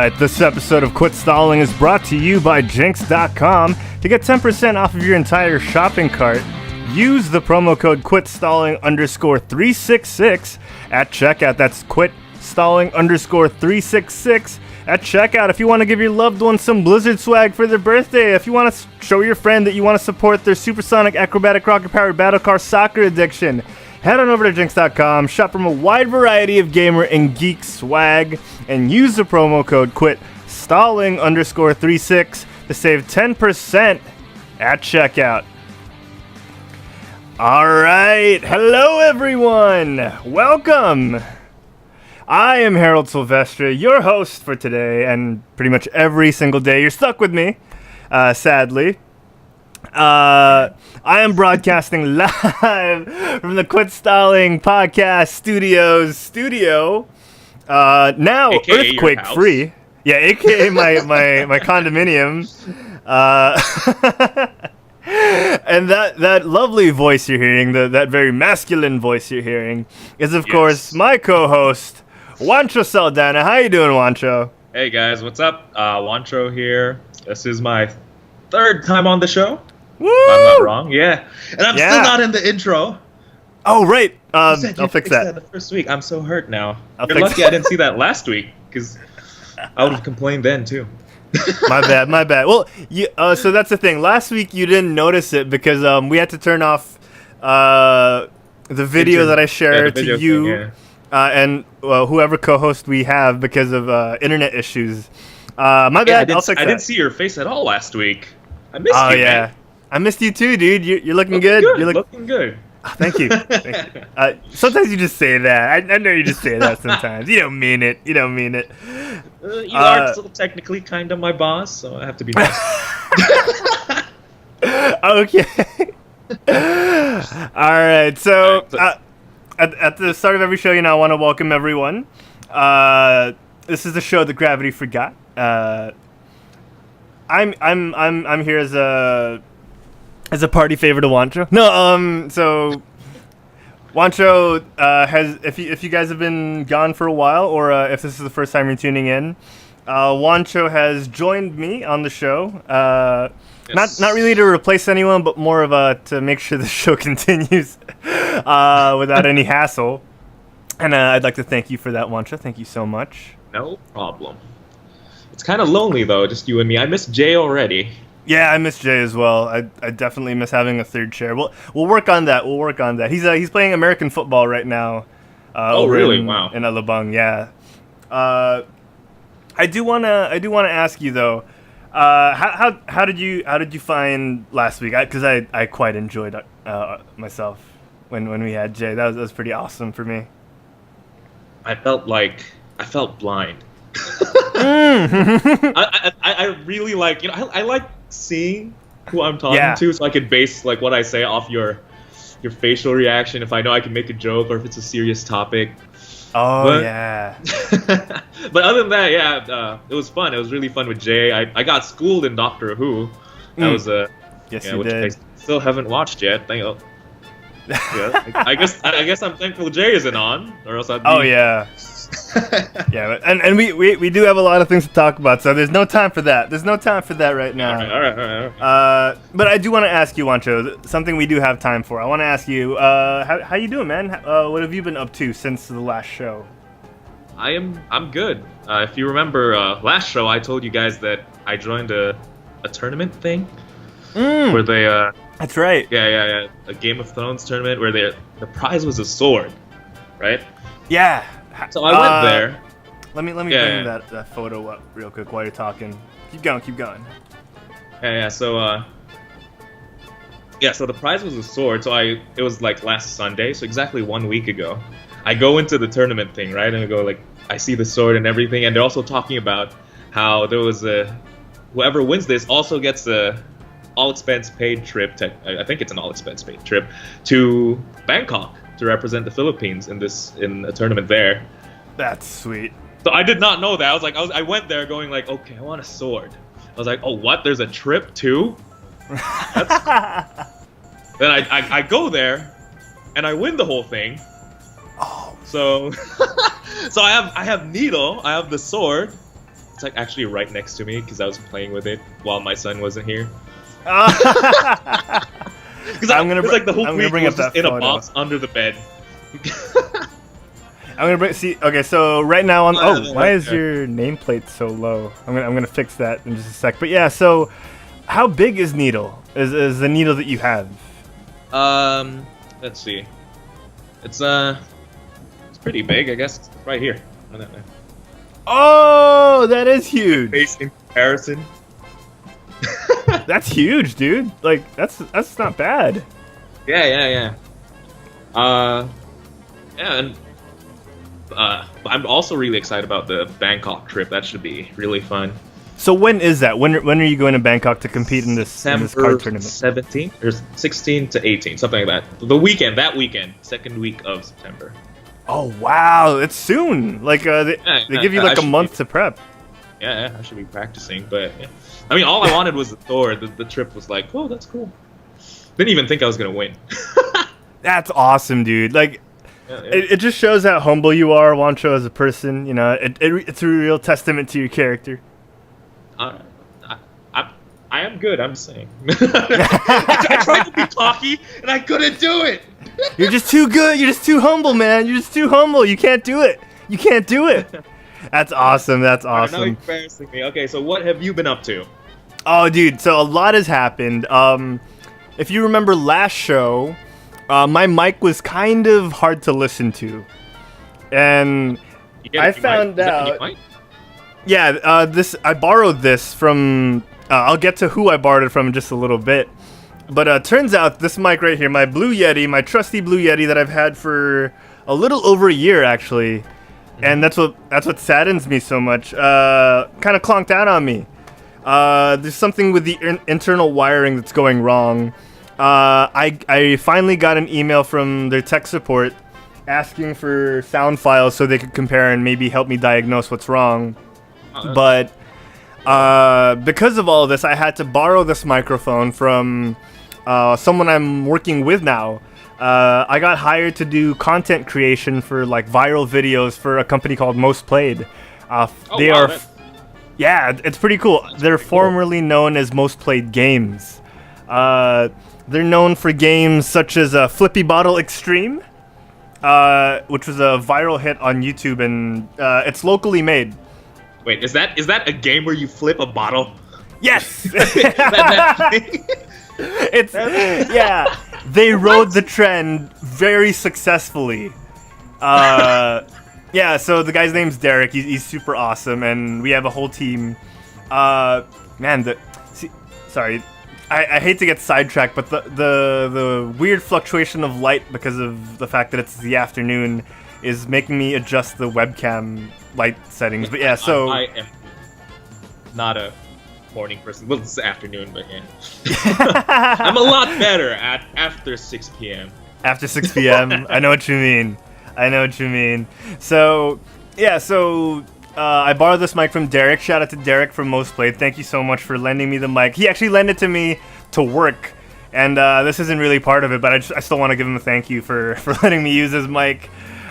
Alright, this episode of Quit Stalling is brought to you by Jinx.com. To get 10% off of your entire shopping cart, use the promo code QuitStalling_366 at checkout. That's QuitStalling_366 at checkout. If you want to give your loved one some Blizzard swag for their birthday, if you want to show your friend that you want to support their supersonic acrobatic rocket-powered battle car soccer addiction, head on over to Jinx.com, shop from a wide variety of gamer and geek swag, and use the promo code QuitStalling_36 to save 10% at checkout. Alright, hello everyone! Welcome! I am Herald Silvestre, your host for today, and pretty much every single day you're stuck with me, sadly. I am broadcasting live from the Quit Stalling podcast studio, now AKA earthquake free. Yeah, aka my condominium. And that lovely voice you're hearing, that very masculine voice you're hearing, is of course my co-host, Juancho Saldana. How you doing, Juancho? Hey guys, what's up? Juancho here. This is my third time on the show. Woo! If I'm not wrong, yeah. And I'm still not in the intro. Oh, right. I'll fix that. The first week. I'm so hurt now. You're lucky I didn't see that last week, because I would have complained then, too. My bad. Well, so that's the thing. Last week you didn't notice it because we had to turn off the video that I shared to you and whoever co-host we have because of internet issues. My bad. I didn't see your face at all last week. I missed you, man. I missed you too, dude. You're looking good. You're looking good. Oh, thank you. Sometimes you just say that. I know you just say that sometimes. You don't mean it. You are still technically kind of my boss, so I have to be nice. Okay. All right. So at the start of every show, I want to welcome everyone. This is the show that gravity forgot. I'm here as a party favor to Juancho. No, so Juancho has, if you guys have been gone for a while, or if this is the first time you're tuning in, Juancho has joined me on the show. Yes. Not really to replace anyone, but more of to make sure the show continues without any hassle. And I'd like to thank you for that, Juancho. Thank you so much. No problem. It's kind of lonely though, just you and me. I miss Jay already. Yeah, I miss Jay as well. I definitely miss having a third chair. We'll work on that. He's playing American football right now. Really? Wow. In Alabang, yeah. I do wanna ask you though. How did you find last week? Because I quite enjoyed myself when we had Jay. That was pretty awesome for me. I felt blind. I really like, I like seeing who I'm talking to, so I can base like what I say off your facial reaction, if I know I can make a joke or if it's a serious topic. Yeah. But other than that, it was fun. It was really fun with Jay. I got schooled in Doctor Who. That was yes, you which did. I still haven't watched yet. I guess I'm thankful Jay isn't on, or else I'd be... Oh yeah. Yeah, and we do have a lot of things to talk about, so there's no time for that. There's no time for that right now. All right. But I do want to ask you, Juancho, something we do have time for. I want to ask you, how you doing, man? What have you been up to since the last show? I'm good. If you remember last show, I told you guys that I joined a tournament thing where they That's right. Yeah. A Game of Thrones tournament where the prize was a sword, right? Yeah. So I went there. Let me bring that photo up real quick while you're talking. Keep going. Yeah. So the prize was a sword. So it was like last Sunday, so exactly 1 week ago. I go into the tournament thing, right? And I go like, I see the sword and everything, and they're also talking about how there was whoever wins this also gets a all expense paid trip. I think it's an all expense paid trip to Bangkok to represent the Philippines in a tournament there. That's sweet. So I did not know that. I went there going like, okay, I want a sword. I was like, oh, what? There's a trip too? Then I go there and I win the whole thing. Oh. So I have Needle, I have the sword, It's like actually right next to me because I was playing with it while my son wasn't here. Because I'm gonna like the whole week bring was up that just in a photo. box under the bed. I'm gonna bring. See, okay, so right now on. Oh, why is okay. your nameplate so low? I'm gonna fix that in just a sec. But yeah, so how big is needle? Is the needle that you have? Let's see. It's pretty big, I guess. Right here. Oh, that is huge. Base in comparison. That's huge, dude. Like that's not bad. Yeah. And I'm also really excited about the Bangkok trip. That should be really fun. So when is that? When are you going to Bangkok to compete in this card tournament? 17th or 16 to 18, something like that. That weekend, second week of September. Oh wow, it's soon. Like they give you like a month to prep. Yeah, I should be practicing, but yeah. I mean, all I wanted was the tour. The trip was like, oh, that's cool. Didn't even think I was gonna win. That's awesome, dude. Like, Yeah. it just shows how humble you are, Juancho, as a person. You know, it's a real testament to your character. I am good. I'm saying. I tried to be cocky, and I couldn't do it. You're just too good. You're just too humble, man. You're just too humble. You can't do it. You can't do it. That's awesome. That's awesome. Now embarrassing me. Okay, so what have you been up to? Oh, dude. So a lot has happened. If you remember last show, my mic was kind of hard to listen to, and I found out. Yeah, I borrowed this from. I'll get to who I borrowed it from in just a little bit. But turns out this mic right here, my Blue Yeti, my trusty Blue Yeti that I've had for a little over a year actually, and that's what saddens me so much. Kind of clonked out on me. There's something with the internal wiring that's going wrong. I finally got an email from their tech support asking for sound files so they could compare and maybe help me diagnose what's wrong. But because of all of this, I had to borrow this microphone from someone I'm working with now. I got hired to do content creation for like viral videos for a company called Most Played. Yeah, it's pretty cool. They're formerly known as Most Played Games. They're known for games such as Flippy Bottle Extreme, which was a viral hit on YouTube, and it's locally made. Wait, is that a game where you flip a bottle? Yes. that thing? It's yeah. They rode the trend very successfly. Yeah. So the guy's name's Derek. He's super awesome, and we have a whole team. Sorry. I hate to get sidetracked, but the weird fluctuation of light because of the fact that it's the afternoon is making me adjust the webcam light settings. But yeah, so I am not a morning person. Well, it's afternoon, but yeah. I'm a lot better at after 6 p.m. After 6 p.m. I know what you mean. So yeah, I borrowed this mic from Derek. Shout out to Derek from Most Played. Thank you so much for lending me the mic. He actually lent it to me to work, and this isn't really part of it, but I still want to give him a thank you for letting me use his mic.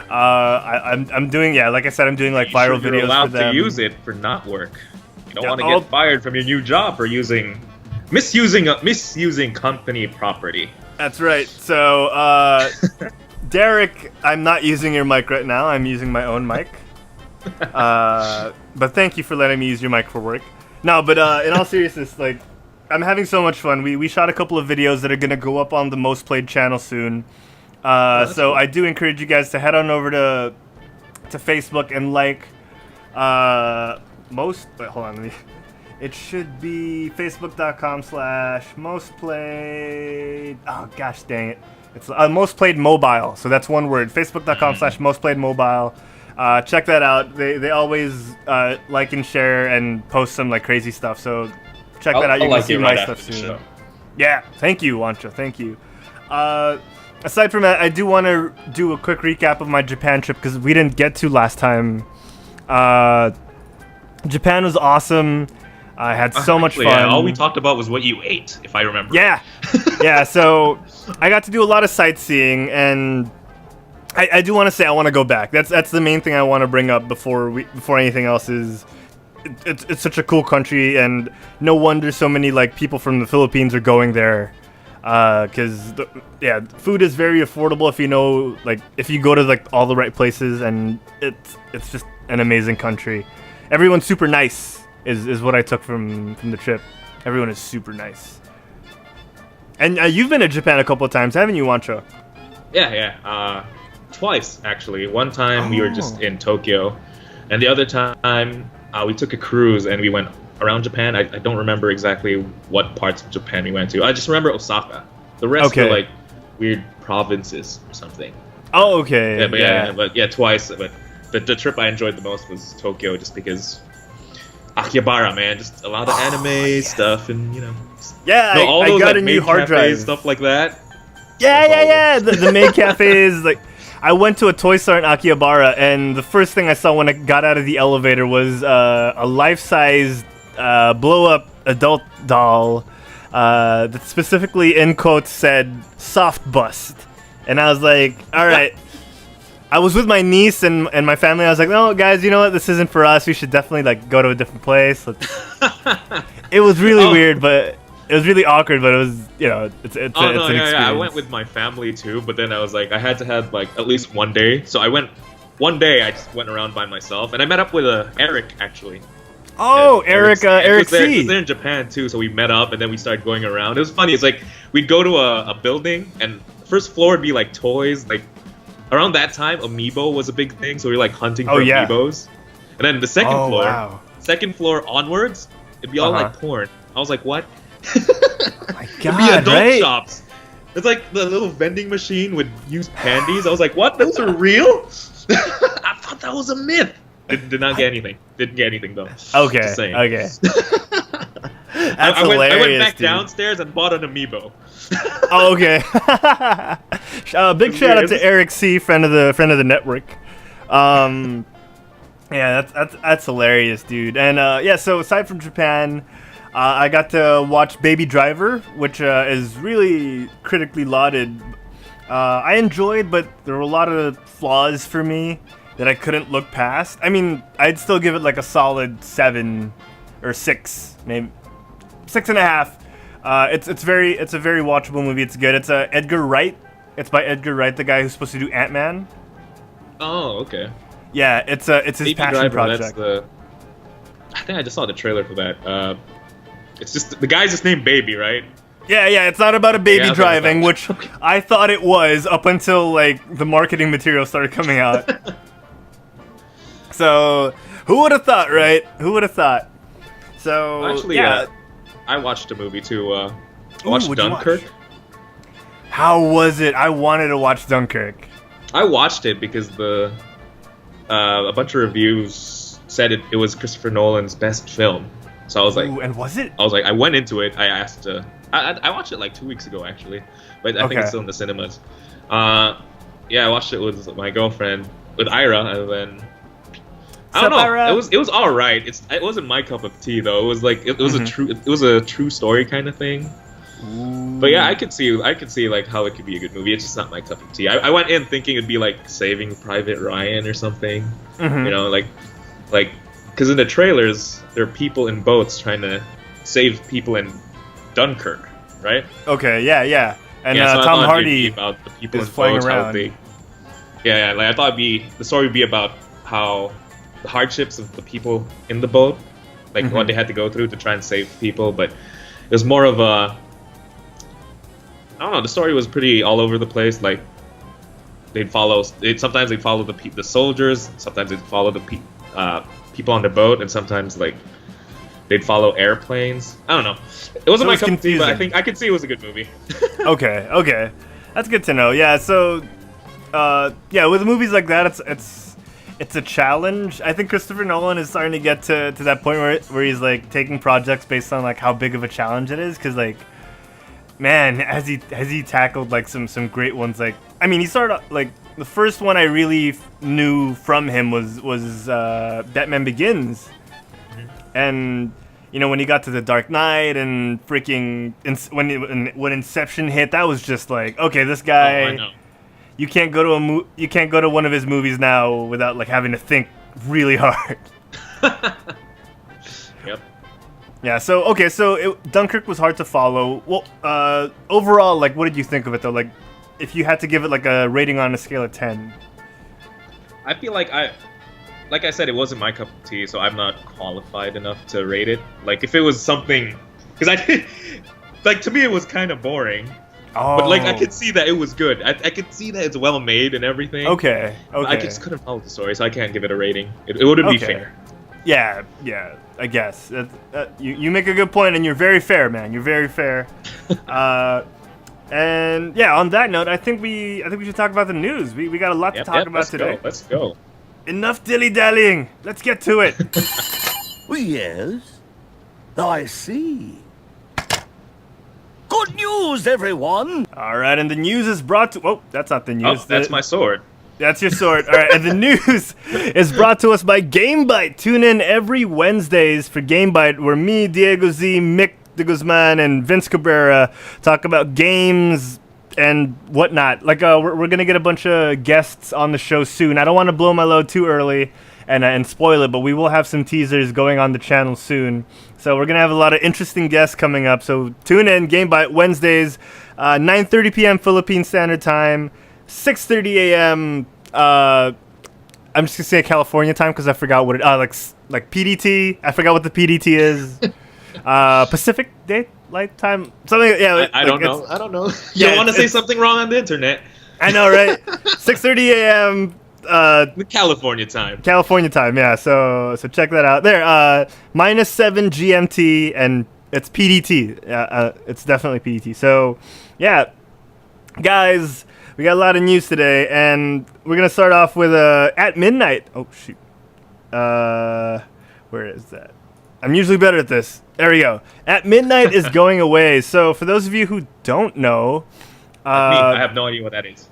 I'm doing, like I said, I'm doing like viral videos allowed for them. to use it for not work. You don't want to get fired from your new job for misusing company property. That's right. So Derek, I'm not using your mic right now. I'm using my own mic. But thank you for letting me use your mic for work. No, but in all seriousness, like, I'm having so much fun. We shot a couple of videos that are gonna go up on the Most Played channel soon. So cool. I do encourage you guys to head on over to Facebook and like wait, hold on, it should be facebook.com/mostplayed. Oh gosh, dang it! It's Most Played Mobile. So that's one word. Facebook.com/mostplayed mobile. Check that out. They always like and share and post some like crazy stuff. So check that out. You can see my stuff soon. Yeah, thank you, Juancho. Thank you. Aside from that, I do want to do a quick recap of my Japan trip because we didn't get to last time. Japan was awesome. I had so much fun. Yeah, all we talked about was what you ate, if I remember. Yeah, yeah. So I got to do a lot of sightseeing, and I do want to say I want to go back. That's the main thing I want to bring up before anything else is it's such a cool country, and no wonder so many like people from the Philippines are going there. Because food is very affordable if you know, like, if you go to like all the right places, and it's just an amazing country. Everyone's super nice is what I took from the trip. Everyone is super nice. And you've been to Japan a couple of times, haven't you, Juancho? Yeah. Twice actually. One time we were just in Tokyo, and the other time we took a cruise and we went around Japan. I don't remember exactly what parts of Japan we went to. I just remember Osaka. The rest were like weird provinces or something. Oh, okay. But twice. But the trip I enjoyed the most was Tokyo, just because Akihabara, man, just a lot of anime stuff, and all those, I got like, a new maid hard cafes, drive, stuff like that. Yeah. The maid cafes, like. I went to a toy store in Akihabara, and the first thing I saw when I got out of the elevator was a life-size blow-up adult doll that specifically, in quotes, said "soft bust," and I was like, "All right." I was with my niece and my family. I was like, "No, guys, you know what? This isn't for us. We should definitely like go to a different place." It was really weird, but. It was really awkward, but it was, it's an experience. I went with my family too, but then I was like, I had to have like at least one day. So I went one day. I just went around by myself, and I met up with Eric actually. Oh, Eric C. C. He was there in Japan too, so we met up, and then we started going around. It was funny. It's like we'd go to a building, and the first floor would be like toys. Like around that time, Amiibo was a big thing, so we were like hunting for Amiibos. And then the second floor onwards, it'd be all like porn. I was like, what? My God, it'd be adult shops. It's like the little vending machine with used panties. I was like, what? Those are real? I thought that was a myth. Did not get anything. Didn't get anything though. Okay. Just saying. Okay. I went back downstairs and bought an Amiibo. Oh, okay. Big shout out to Eric C, friend of the network. Yeah, that's hilarious, dude. And so aside from Japan, I got to watch Baby Driver, which is really critically lauded. I enjoyed, but there were a lot of flaws for me that I couldn't look past. I mean, I'd still give it like a solid 7 or 6, maybe 6.5. It's a very watchable movie. It's good. It's Edgar Wright. It's by Edgar Wright, the guy who's supposed to do Ant-Man. Oh, okay. Yeah, it's his Baby passion Driver, project. I think I just saw the trailer for that. It's just the guy's just named Baby, right? Yeah. It's not about a baby driving, which I thought it was up until like the marketing material started coming out. So who would have thought, right? Who would have thought? So actually, I watched a movie too. I watched Dunkirk. How was it? I wanted to watch Dunkirk. I watched it because a bunch of reviews said it was Christopher Nolan's best film. So I was like, and was it? I was like, I went into it. I asked. I watched it like 2 weeks ago actually, but I think it's still in the cinemas. I watched it with my girlfriend, with Ira, and then I don't know. Ira? It was all right. It wasn't my cup of tea though. It was like it was a true story kind of thing. Ooh. But yeah, I could see like how it could be a good movie. It's just not my cup of tea. I went in thinking it'd be like Saving Private Ryan or something. Like because in the trailers there are people in boats trying to save people in Dunkirk, right? Okay, yeah. And so Tom Hardy about the people is in flying boats, around. Like I thought the story would be about how the hardships of the people in the boat, like what they had to go through to try and save people, but it was more of a, I don't know, the story was pretty all over the place. Like sometimes they'd follow the soldiers, sometimes they'd follow the people on the boat, and sometimes like they'd follow airplanes. I don't know. It wasn't my cup of tea, but I think I could see it was a good movie. Okay, that's good to know. Yeah, so with movies like that, it's a challenge. I think Christopher Nolan is starting to get to that point where he's like taking projects based on like how big of a challenge it is, because like, man, has he tackled like some great ones. Like, I mean, he started like the first one I really knew from him was Batman Begins, and when he got to The Dark Knight and freaking when Inception hit, that was just like, okay, this guy. Oh, I know. You can't go to one of his movies now without like having to think really hard. Yep. Yeah. So okay. So Dunkirk was hard to follow. Well, overall, like, what did you think of it though? Like, if you had to give it like a rating on a scale of 10. I feel like I said, it wasn't my cup of tea, so I'm not qualified enough to rate it. Like, if it was something, because like, to me it was kind of boring. Oh. But like, I could see that it was good. I could see that it's well made and everything. Okay. But I just couldn't follow the story, so I can't give it a rating. It wouldn't be fair. Yeah. I guess you make a good point, and you're very fair, man. You're very fair. And yeah, on that note, I think we should talk about the news. We got a lot to talk about today. Let's go. Enough dilly-dallying. Let's get to it. Yes, I see. Good news, everyone! All right, and the news is brought to... Oh, that's not the news. Oh, that's my sword. That's your sword. All right, and the news is brought to us by GameBite. Tune in every Wednesdays for GameBite, where me, Diego Z, Mick de Guzman, and Vince Cabrera talk about games and whatnot. Like, we're going to get a bunch of guests on the show soon. I don't want to blow my load too early and spoil it, but we will have some teasers going on the channel soon. So we're going to have a lot of interesting guests coming up. So tune in, GameBite, Wednesdays, 9:30 p.m. Philippine Standard Time, 6:30 a.m. I'm just going to say California time because I forgot what it... like PDT. I forgot what the PDT is. Pacific Daylight Time? Something, yeah. I don't know. I don't know. You don't want to say something wrong on the internet. I know, right? 6:30 a.m. California time. California time, yeah. So check that out. There, -7 GMT, and it's PDT. It's definitely PDT. So, yeah, guys, we got a lot of news today, and we're gonna start off with at midnight. Oh shoot, where is that? I'm usually better at this. There we go. At midnight is going away. So for those of you who don't know, I have no idea what that is.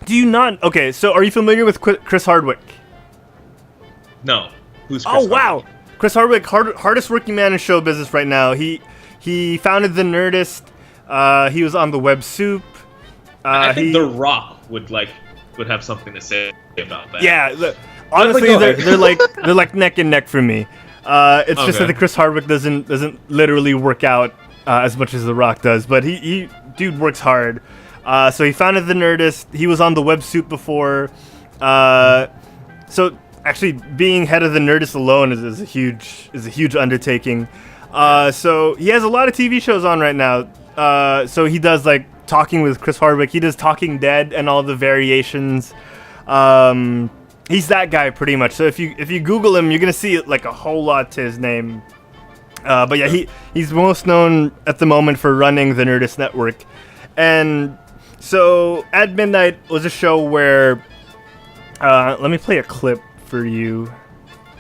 Do you not? Okay, so are you familiar with Chris Hardwick? No. Who's Chris Hardwick? Hardwick? Chris Hardwick, hardest working man in show business right now. He founded The Nerdist. He was on the Web Soup. I think The Rock would have something to say about that. Yeah, honestly, they're like neck and neck for me. It's just that the Chris Hardwick doesn't literally work out as much as The Rock does, but he dude works hard. So he founded The Nerdist. He was on the Web Soup before. So actually, being head of The Nerdist alone is a huge undertaking. So he has a lot of TV shows on right now. So he does like Talking with Chris Hardwick. He does Talking Dead and all the variations. He's that guy pretty much. So if you Google him, you're gonna see like a whole lot to his name. But yeah, he's most known at the moment for running the Nerdist Network. And so at midnight was a show where let me play a clip for you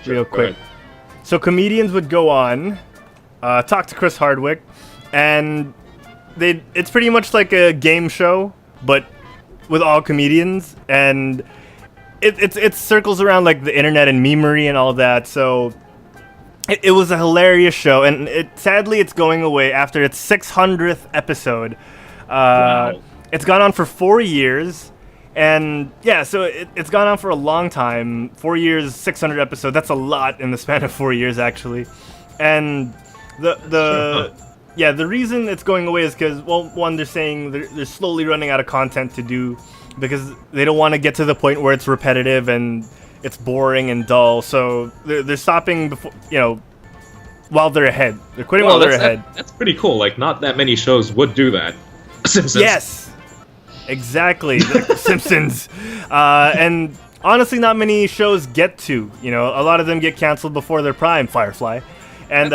real quick. So comedians would go on, talk to Chris Hardwick, and it's pretty much like a game show, but with all comedians, and it circles around like the internet and memery and all that. So it was a hilarious show, and sadly it's going away after its 600th episode. Wow. It's gone on for 4 years, and yeah, so it's gone on for a long time. 4 years, 600 episodes. That's a lot in the span of 4 years, actually. And the reason it's going away is because, well, one, they're saying they're slowly running out of content to do because they don't want to get to the point where it's repetitive and it's boring and dull. So they're stopping before, while they're ahead. They're quitting while they're ahead. That's pretty cool. Like, not that many shows would do that. Simpsons. Yes, exactly. The Simpsons. And honestly, not many shows get to. A lot of them get canceled before their prime. Firefly, and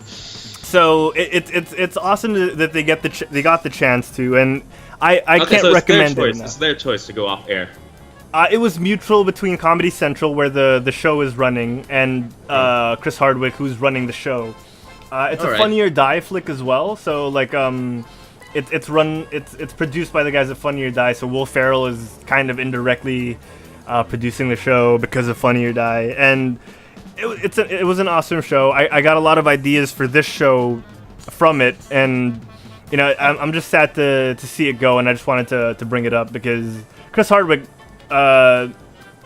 so it's awesome that they got the chance to. And I can't recommend it enough. It's their choice to go off air. It was mutual between Comedy Central, where the show is running, and Chris Hardwick, who's running the show. It's a Funny or Die flick as well. So like it's produced by the guys at Funny or Die. So Will Ferrell is kind of indirectly producing the show because of Funny or Die, and it was an awesome show. I got a lot of ideas for this show from it, and I'm just sad to see it go, and I just wanted to bring it up because Chris Hardwick,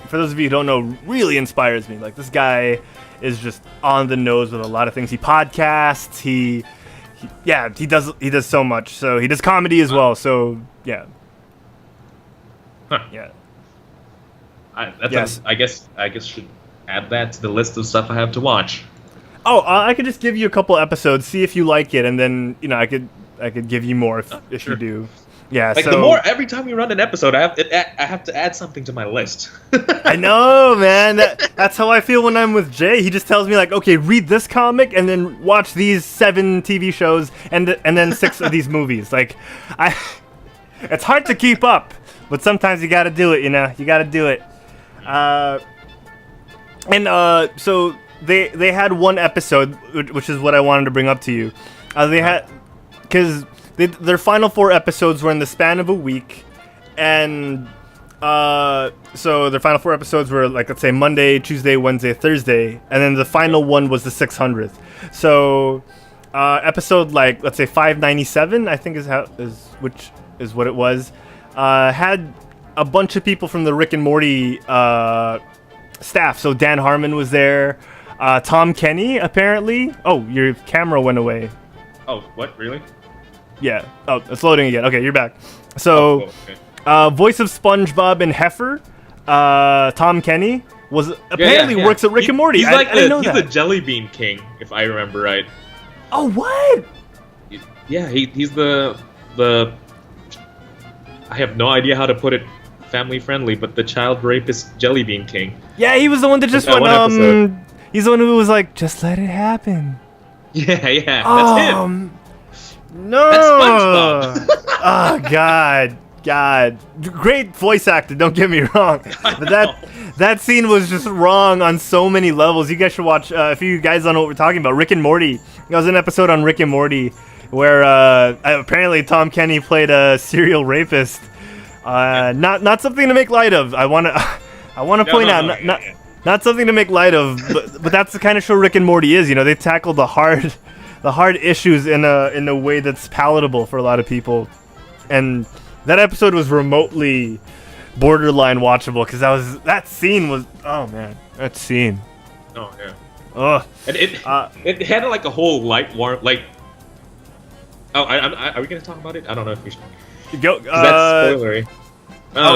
for those of you who don't know, really inspires me. Like, this guy is just on the nose with a lot of things. He podcasts. He does so much. So he does comedy as well. So yeah. Huh. Yeah. I guess should add that to the list of stuff I have to watch. Oh, I could just give you a couple episodes, see if you like it, and then I could give you more if sure. you do. Yeah. Like, so the more every time we run an episode, I have to add something to my list. I know, man. That's how I feel when I'm with Jay. He just tells me, like, okay, read this comic and then watch these 7 TV shows and then 6 of these movies. Like, it's hard to keep up, but sometimes you got to do it. You got to do it. So they had one episode, which is what I wanted to bring up to you. They had, because their final 4 episodes were in the span of a week, and so their final 4 episodes were, like, let's say Monday, Tuesday, Wednesday, Thursday, and then the final one was the 600th. So episode, like, let's say 597, I think which is what it was, had a bunch of people from the Rick and Morty staff. So Dan Harmon was there, Tom Kenny apparently. Oh, your camera went away. Oh, what? Really? Yeah. Oh, it's loading again. Okay, you're back. So, voice of SpongeBob and Heifer, Tom Kenny was apparently works at Rick and Morty. He's he's the Jelly Bean King, if I remember right. Oh, what? Yeah, he's the I have no idea how to put it family friendly, but the child rapist Jelly Bean King. Yeah, he was the one that just went. He's the one who was like, just let it happen. Yeah, that's him. No. That's SpongeBob. Oh, God. Great voice actor, don't get me wrong. But that scene was just wrong on so many levels. You guys should watch, if you guys don't know what we're talking about, Rick and Morty. There was an episode on Rick and Morty where apparently Tom Kenny played a serial rapist. Not something to make light of. I want to point out, not something to make light of, but that's the kind of show Rick and Morty is. They tackle the hard issues in a way that's palatable for a lot of people, and that episode was remotely borderline watchable because that scene was, oh man, that scene. Oh yeah. Ugh. And it had like a whole light warm like. Oh, are we gonna talk about it? I don't know if we should. Go. That's spoilery.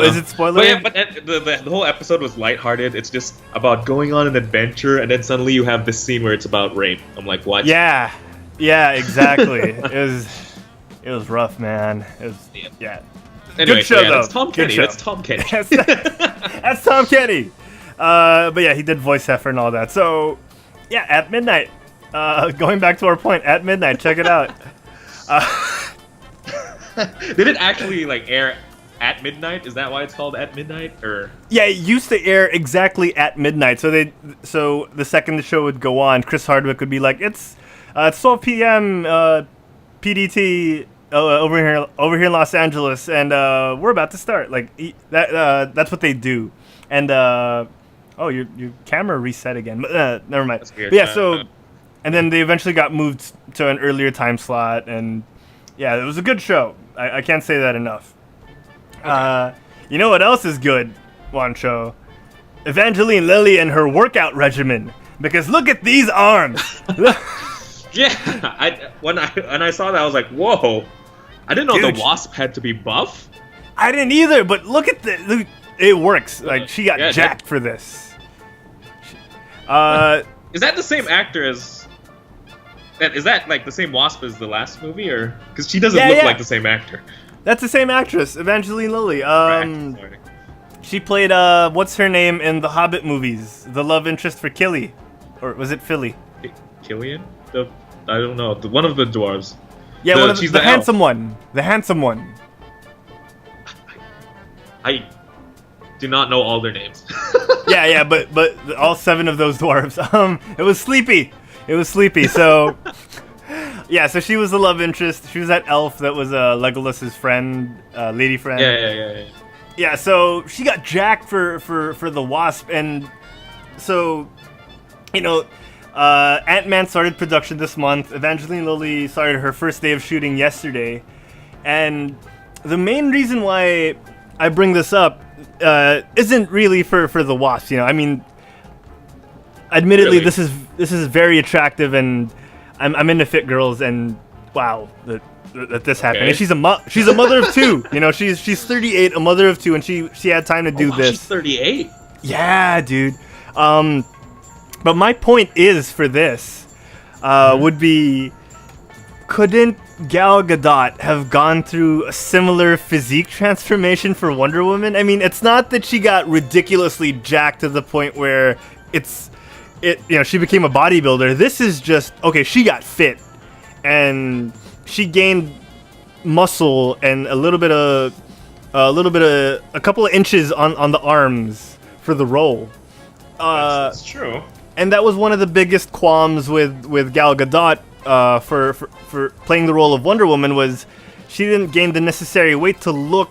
Is it spoilery? But the whole episode was lighthearted. It's just about going on an adventure, and then suddenly you have this scene where it's about rape. I'm like, what? Yeah, exactly. It was rough, man. Yeah. Anyway, good show though. That's Tom Kenny. That's Tom Kenny. That's Tom Kenny. But yeah, he did voice Heifer and all that. So yeah, at midnight. Going back to our point, at midnight, check it out. Did it actually like air at midnight? Is that why it's called At Midnight? Or yeah, it used to air exactly at midnight. So the second the show would go on, Chris Hardwick would be like, it's 12 p.m. PDT over here in Los Angeles, and we're about to start. Like that's what they do. And your camera reset again. Never mind. That's weird. But yeah, and then they eventually got moved to an earlier time slot, and yeah, it was a good show. I can't say that enough. Okay. You know what else is good, Juancho? Evangeline Lilly and her workout regimen. Because look at these arms. Yeah, when I saw that, I was like, whoa! I didn't know the Wasp had to be buff. I didn't either, but look, it works. Like, she got jacked for this. Is that the same actor as? Is that like the same Wasp as the last movie, or because she doesn't look like the same actor? That's the same actress, Evangeline Lilly. She played what's her name in the Hobbit movies? The love interest for Killy, or was it Philly? Killian? I don't know. One of the dwarves. Yeah, she's the handsome one. The handsome one. I do not know all their names. yeah, but all 7 of those dwarves. It was Sleepy. So yeah, so she was the love interest. She was that elf that was Legolas's friend, lady friend. Yeah. Yeah, so she got jacked for the Wasp, and so Ant-Man started production this month. Evangeline Lilly started her first day of shooting yesterday, and the main reason why I bring this up isn't really for the Wasp. You know, I mean, admittedly, Really? this is very attractive, and I'm into fit girls, and wow, that this happened. Okay. And she's a mother of two. You know, she's 38, a mother of two, and she had time to do wow, this. She's 38. Yeah, dude. But my point is for this would be, couldn't Gal Gadot have gone through a similar physique transformation for Wonder Woman? I mean, it's not that she got ridiculously jacked to the point where she became a bodybuilder. This is just, okay, she got fit and she gained muscle and a couple of inches on the arms for the role. That's true. And that was one of the biggest qualms with Gal Gadot for playing the role of Wonder Woman, was she didn't gain the necessary weight to look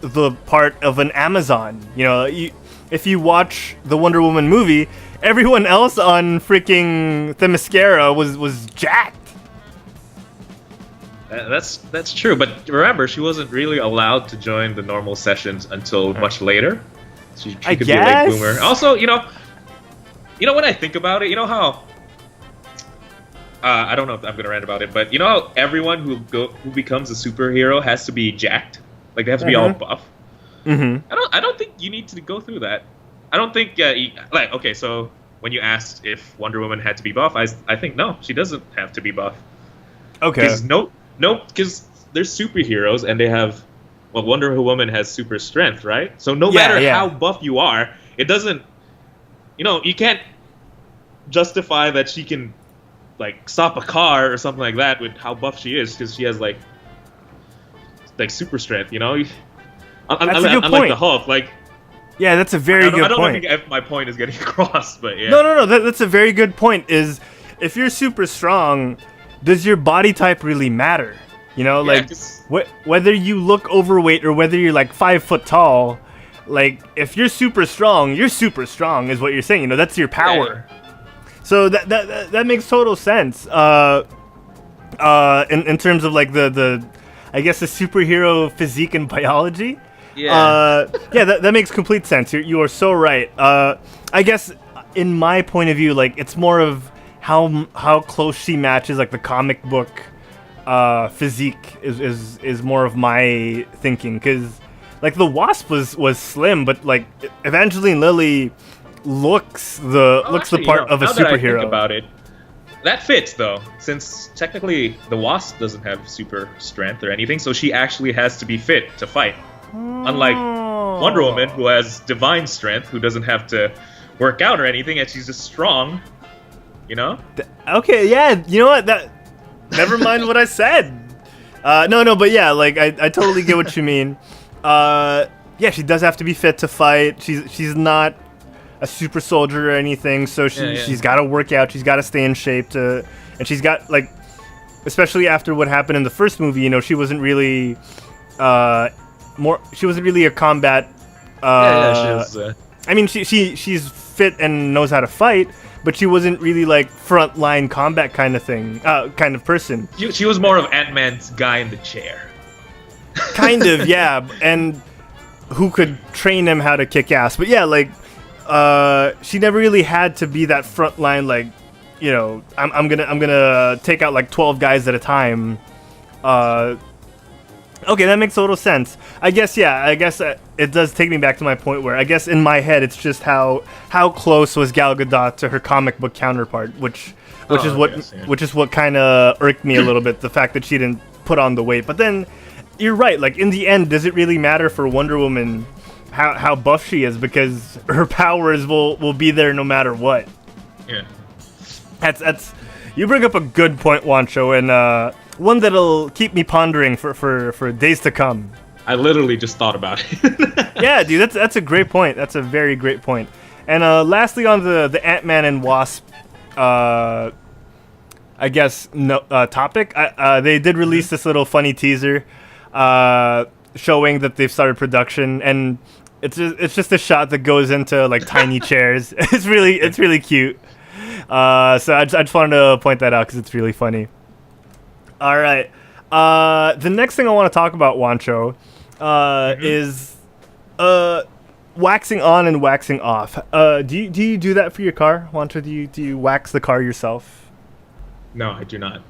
the part of an Amazon. You know, if you watch the Wonder Woman movie, everyone else on freaking Themyscira was jacked. That's true, but remember, she wasn't really allowed to join the normal sessions until much later. She could be a late bloomer. Also, you know when I think about it, you know how I don't know if I'm gonna rant about it, but you know how everyone who becomes a superhero has to be jacked, like they have to be all buff. Mm-hmm. I don't think you need to go through that. I don't think okay, so when you asked if Wonder Woman had to be buff, I think no, she doesn't have to be buff. Okay. Because there's superheroes and they have, well, Wonder Woman has super strength, right? So no matter how buff you are, it doesn't, you can't justify that she can, like, stop a car or something like that with how buff she is, because she has like super strength, That's a good unlike point. the Hulk, like. Yeah, that's a very good point. I don't think if my point is getting across, but yeah. No. That's a very good point. Is if you're super strong, does your body type really matter? You know, like whether you look overweight or whether you're like 5 foot tall, like if you're super strong is what you're saying. You know, that's your power. Yeah. So that makes total sense. In terms of like the I guess the superhero physique and biology. Yeah. That makes complete sense. You are so right. I guess in my point of view, like it's more of how close she matches like the comic book physique is more of my thinking, because like the Wasp was slim, but like Evangeline Lilly looks the part of a now that I superhero. think about it, that fits though, since technically the Wasp doesn't have super strength or anything, so she actually has to be fit to fight. Unlike Wonder Woman, who has divine strength, who doesn't have to work out or anything, and she's just strong. Okay, yeah, you know what? Never mind what I said. No, but yeah, like I totally get what you mean. Yeah, she does have to be fit to fight. She's not a super soldier or anything, so she's got to work out. She's got to stay in shape and she's got like, especially after what happened in the first movie. She wasn't really she wasn't really a combat. I mean, she's fit and knows how to fight, but she wasn't really like frontline combat kind of person. She was more of Ant-Man's guy in the chair. Kind of, yeah, and who could train him how to kick ass. But yeah, like she never really had to be that frontline, like, I'm gonna take out like 12 guys at a time. Okay, that makes total sense. I guess it does take me back to my point where I guess in my head it's just how close was Gal Gadot to her comic book counterpart, which is what kind of irked me a little bit, the fact that she didn't put on the weight. But then you're right, like in the end, does it really matter for Wonder Woman how buff she is, because her powers will be there no matter what? Yeah. That's you bring up a good point, Juancho, and one that'll keep me pondering for days to come. I literally just thought about it. Yeah, dude, that's a great point. That's a very great point. And lastly, on the Ant-Man and Wasp, I guess topic, they did release this little funny teaser, showing that they've started production, and it's just a shot that goes into like tiny chairs. It's really cute. So I just wanted to point that out because it's really funny. All right. The next thing I want to talk about, Juancho, is waxing on and waxing off. Do you do that for your car, Juancho? Do you wax the car yourself? No, I do not.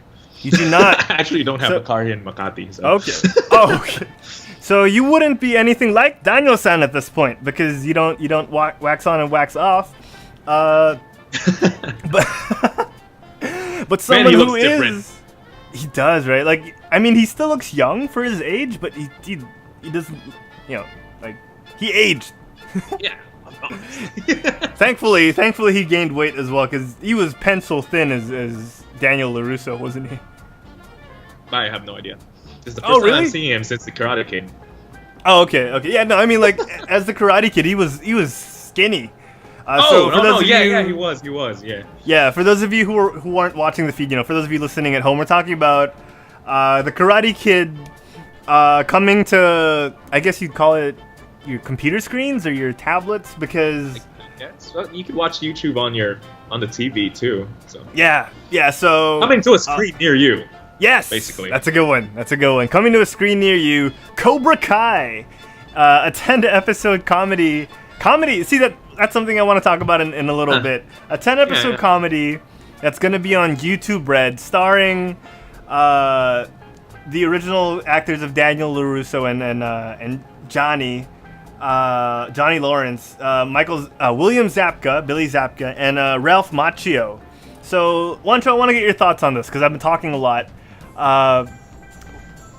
You do not. I actually don't have a car here in Makati. So. Okay. Oh, okay. So you wouldn't be anything like Daniel-san at this point because you don't wax on and wax off. But but someone Man, he who looks different. is, he does, right? Like, I mean, he still looks young for his age, but he doesn't, like, he aged. Yeah. Thankfully he gained weight as well because he was pencil thin as Daniel LaRusso, wasn't he? I have no idea. This is the first time really? I'm seeing him since the Karate Kid. Oh, okay. Yeah, no, I mean, like, as the Karate Kid, he was skinny. Yeah, he was, yeah. Yeah, for those of you who aren't watching the feed, for those of you listening at home, we're talking about the Karate Kid coming to, I guess you'd call it your computer screens or your tablets, because Well, you can watch YouTube on the TV too. So yeah. So coming to a screen near you. Yes, basically. That's a good one. Coming to a screen near you, Cobra Kai, a 10-episode comedy. See, that's something I want to talk about in a little bit. A 10-episode comedy that's going to be on YouTube Red, starring the original actors of Daniel LaRusso and Johnny Lawrence, William Zabka, Billy Zabka, and Ralph Macchio. So, Juancho, I want to get your thoughts on this because I've been talking a lot.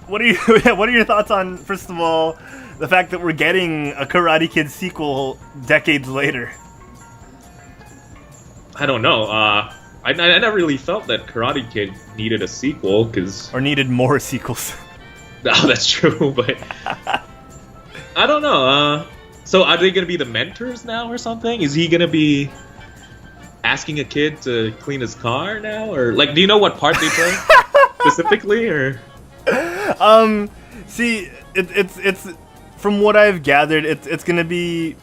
What are your thoughts on, first of all, the fact that we're getting a Karate Kid sequel decades later? I don't know. I never really felt that Karate Kid needed a sequel or needed more sequels. Oh, that's true, but I don't know. So are they gonna be the mentors now or something? Is he gonna be asking a kid to clean his car now, or like, do you know what part they play specifically, or? See, it's from what I've gathered, it's gonna be,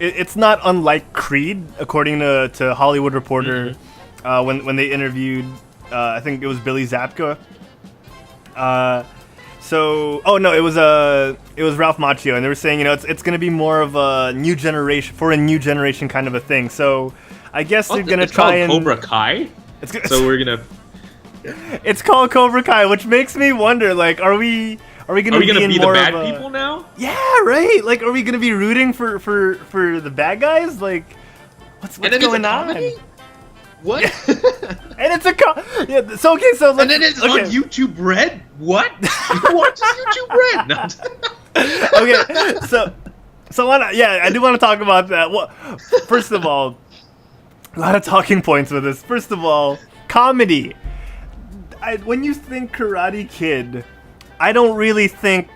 it's not unlike Creed, according to Hollywood Reporter, when they interviewed, I think it was Billy Zabka. It was Ralph Macchio, and they were saying, it's gonna be more of a new generation kind of a thing. So I guess they're gonna try and Cobra Kai. It's called Cobra Kai, which makes me wonder, like, are we gonna be the bad people now? Yeah, right. Like, are we gonna be rooting for the bad guys? Like, what's going on? What? And it's a so okay. So and then it's on YouTube Red. What? Who watches YouTube Red? No. Okay, so I do want to talk about that. Well, first of all, a lot of talking points with this. First of all, comedy. When you think Karate Kid, I don't really think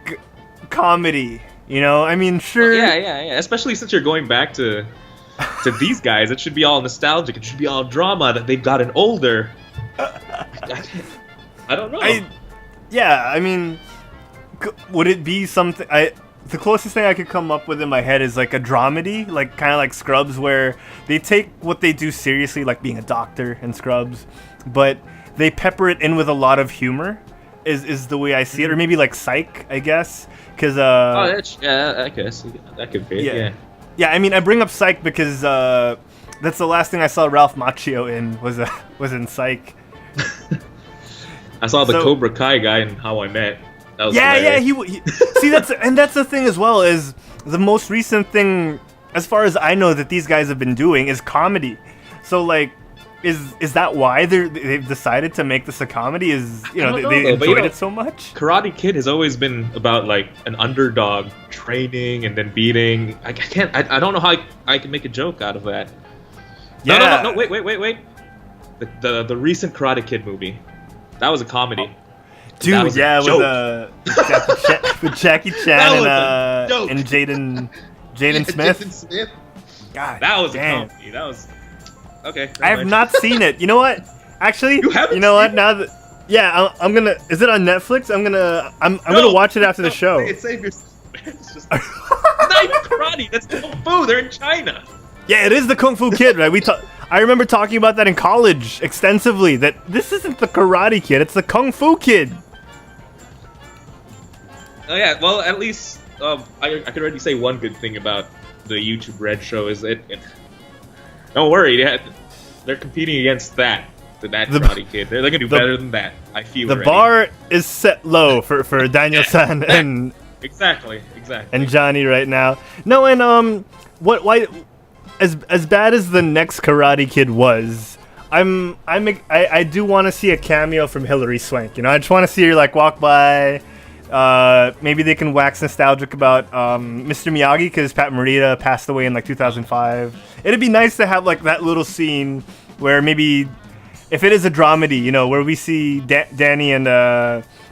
comedy. I mean, sure. Yeah. Especially since you're going back to these guys, it should be all nostalgic. It should be all drama that they've gotten older. I don't know. I mean, would it be something? The closest thing I could come up with in my head is like a dramedy, like kind of like Scrubs, where they take what they do seriously, like being a doctor in Scrubs, but they pepper it in with a lot of humor. Is the way I see it, or maybe like Psych, I guess, because I guess that could be. Yeah, I mean, I bring up Psych because that's the last thing I saw Ralph Macchio in was in Psych. I saw the Cobra Kai guy in How I Met. That was he see, that's the thing as well, is the most recent thing, as far as I know, that these guys have been doing is comedy. So like, is that why they've decided to make this a comedy? They enjoyed it so much? Karate Kid has always been about like an underdog training and then beating. I don't know how I can make a joke out of that. Yeah. No, wait. The recent Karate Kid movie, that was a comedy. Dude, with Jackie Chan and Jaden Smith. Jaden Smith. God, that was damn. a comedy. That was okay. I have not seen it. You know what? Actually, you haven't. You know what? Now that I'm gonna. Is it on Netflix? I'm gonna watch it after the show. Save yourself. It's just it's not even karate. That's kung fu. They're in China. Yeah, it is the Kung Fu Kid, right? I remember talking about that in college extensively. That this isn't the Karate Kid; it's the Kung Fu Kid. Oh yeah, well at least I could already say one good thing about the YouTube Red show is don't worry, they're competing against that Karate Kid. They're gonna do better than that. I feel the bar is set low for Daniel-san and exactly. and Johnny right now. No, and why as bad as the next Karate Kid was, I do want to see a cameo from Hilary Swank. You know, I just want to see her like walk by. Maybe they can wax nostalgic about Mr. Miyagi because Pat Morita passed away in like 2005. It'd be nice to have like that little scene where maybe if it is a dramedy, you know, where we see Danny and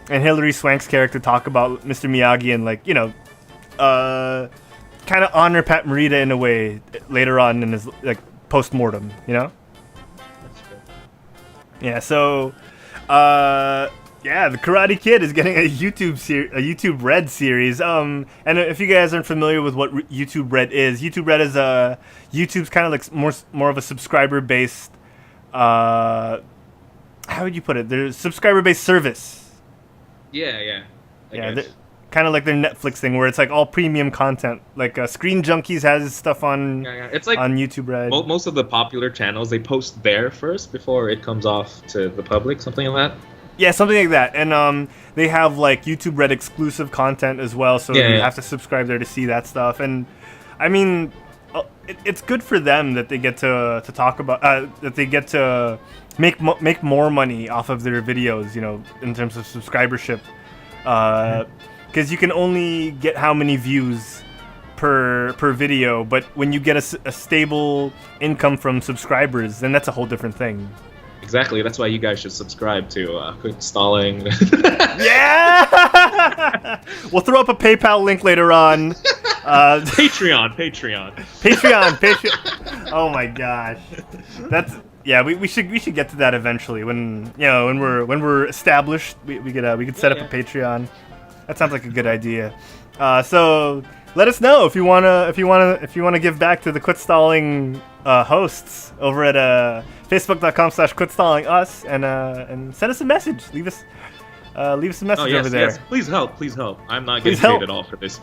Hilary Swank's character talk about Mr. Miyagi and like, you know, kind of honor Pat Morita in a way later on in his like post-mortem, you know? Yeah, so yeah, the Karate Kid is getting a YouTube Red series. And if you guys aren't familiar with what YouTube Red is YouTube's kind of like more of a subscriber-based how would you put it? There's subscriber-based service. Yeah. Kind of like their Netflix thing, where it's like all premium content. Like Screen Junkies has stuff on It's like on YouTube Red. Most of the popular channels, they post there first before it comes off to the public, something like that. Yeah, something like that. And they have like YouTube Red exclusive content as well, so you have to subscribe there to see that stuff. And I mean, it's good for them that they get to talk about that they get to make more money off of their videos, you know, in terms of subscribership. Because you can only get how many views per video, but when you get a stable income from subscribers, then that's a whole different thing. Exactly. That's why you guys should subscribe to Quit Stalling. Yeah! We'll throw up a PayPal link later on. Patreon. Oh my gosh, we should get to that eventually. When we're established, we could set up a Patreon. That sounds like a good idea. So let us know if you wanna give back to the Quit Stalling hosts over at facebook.com/quitstallingus and send us a message. Leave us a message over there. Yes, please help. I'm not getting paid at all for this.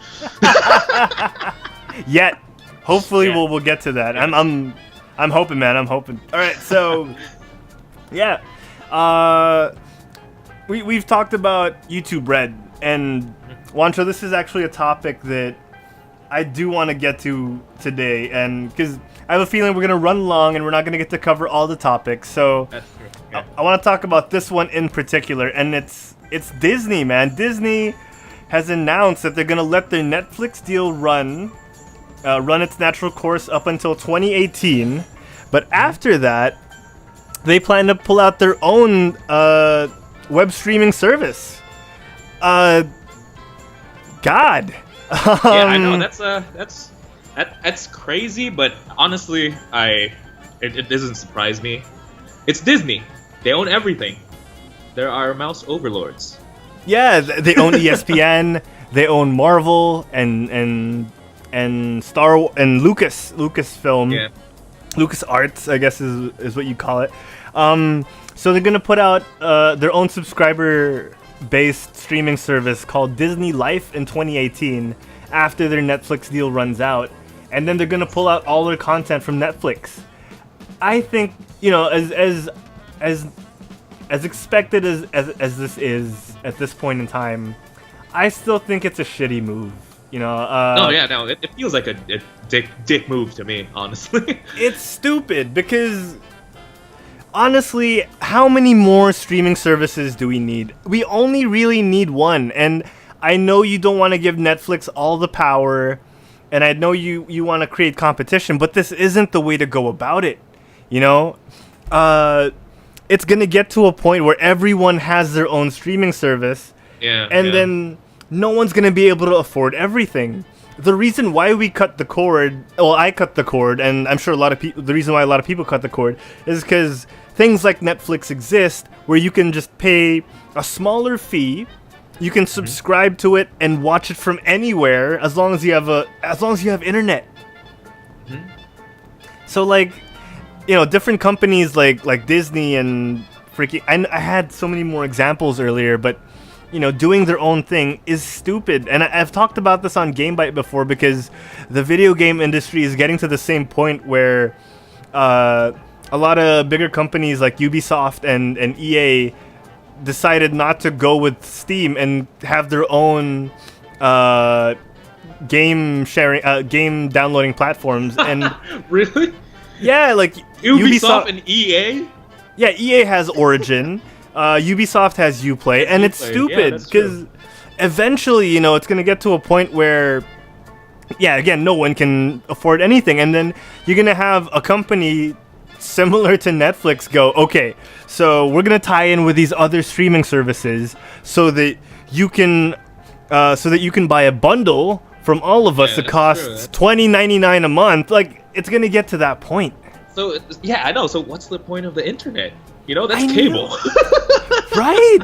Yet, hopefully we'll get to that. I'm hoping, man. I'm hoping. All right, so yeah, we've talked about YouTube Red, and Juancho, this is actually a topic that I do want to get to today, and because I have a feeling we're gonna run long and we're not gonna get to cover all the topics. So that's true. Yeah. I want to talk about this one in particular, and it's Disney, man. Disney has announced that they're gonna let their Netflix deal run its natural course up until 2018, but after that, they plan to pull out their own web streaming service. God. Yeah, I know that's crazy, but honestly, it doesn't surprise me. It's Disney. They own everything. There are mouse overlords. Yeah, they own ESPN. They own Marvel and Star and Lucasfilm. Yeah. LucasArts, I guess is what you call it. So they're gonna put out their own subscriber-based streaming service called Disney Life in 2018 after their Netflix deal runs out, and then they're gonna pull out all their content from Netflix. I think, you know, as expected as this is at this point in time, I still think it's a shitty move. You know. It feels like a dick move to me, honestly. It's stupid because, honestly, how many more streaming services do we need? We only really need one, and I know you don't want to give Netflix all the power, and I know you want to create competition, but this isn't the way to go about it. You know, it's gonna get to a point where everyone has their own streaming service, then no one's gonna be able to afford everything. The reason why we cut the cord, well, I cut the cord, and I'm sure the reason why a lot of people cut the cord is because things like Netflix exist where you can just pay a smaller fee, you can subscribe to it and watch it from anywhere as long as you have internet. So like, you know, different companies like Disney and freaking, I had so many more examples earlier, but doing their own thing is stupid. And I've talked about this on GameBite before, because the video game industry is getting to the same point where a lot of bigger companies like Ubisoft and EA decided not to go with Steam and have their own game sharing, game downloading platforms. And Really? yeah, like Ubisoft and EA? Yeah, EA has Origin. Ubisoft has Uplay, and it's Uplay, yeah, stupid that's because true. eventually, it's going to get to a point where, yeah, again, no one can afford anything, and then you're going to have a company similar to Netflix go, okay, so we're going to tie in with these other streaming services so that you can buy a bundle from all of us Yeah, that that's costs true. $20.99 a month. Like, it's going to get to that point. So, yeah, I know. So what's the point of the internet? That's I cable. Right?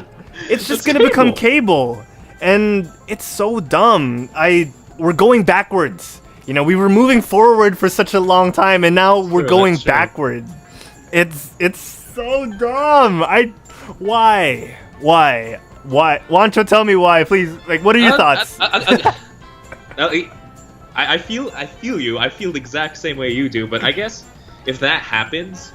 It's just It's gonna become cable, and it's so dumb. We're going backwards. We were moving forward for such a long time, and now we're true, going that's true. backward. It's so dumb. Why? Juancho, tell me why, please. Like, what are your thoughts? I feel you. I feel the exact same way you do. But I guess if that happens,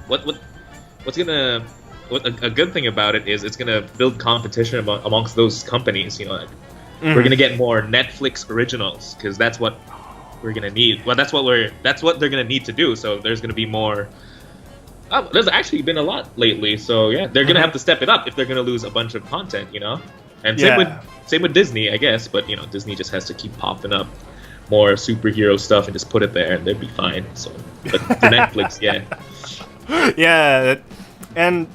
a good thing about it is it's gonna build competition amongst those companies. We're gonna get more Netflix originals because that's what we're gonna need. Well, that's what they're gonna need to do. So there's gonna be more. There's actually been a lot lately. So yeah, they're gonna have to step it up if they're gonna lose a bunch of content. And same with Disney, I guess. But Disney just has to keep popping up more superhero stuff and just put it there, and they'd be fine. So, but for Netflix, yeah. Yeah, and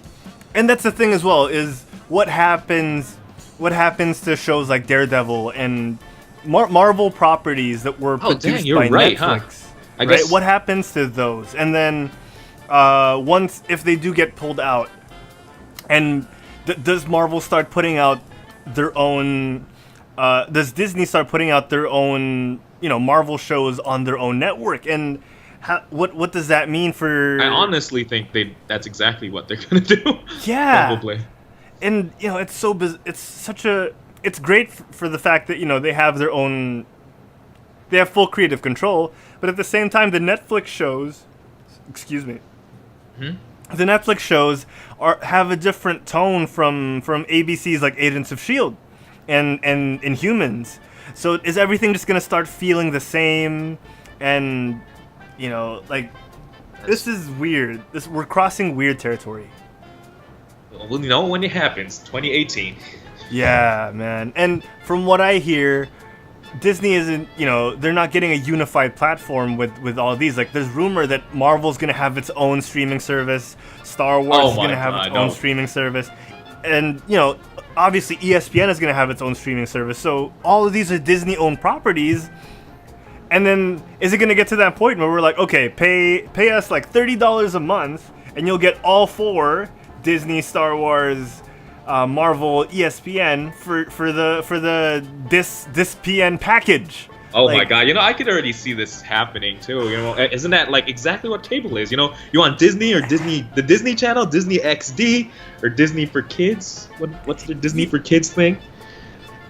that's the thing as well, is what happens to shows like Daredevil and Marvel properties that were produced you're by right, Netflix. huh? I guess What happens to those? And then if they do get pulled out, and does Marvel start putting out their own? Does Disney start putting out their own Marvel shows on their own network? And what does that mean for? I honestly think that's exactly what they're gonna do. Yeah, probably. And it's so it's great for the fact that they have their own. They have full creative control, but at the same time, the Netflix shows, excuse me, the Netflix shows have a different tone from ABC's like Agents of S.H.I.E.L.D. and Inhumans. So is everything just gonna start feeling the same? And this is weird. We're crossing weird territory. Well, when it happens, 2018. Yeah, man. And from what I hear, Disney isn't, they're not getting a unified platform with all of these. Like, there's rumor that Marvel's gonna have its own streaming service, Star Wars is gonna have its own streaming service, and obviously ESPN is gonna have its own streaming service. So all of these are Disney-owned properties. And then is it gonna get to that point where we're like, okay, pay us like $30 a month, and you'll get all 4 Disney, Star Wars, Marvel, ESPN for the this PN package. Oh my god, I could already see this happening too. Isn't that like exactly what cable is? You want Disney or the Disney Channel, Disney XD, or Disney for Kids? What's the Disney for Kids thing?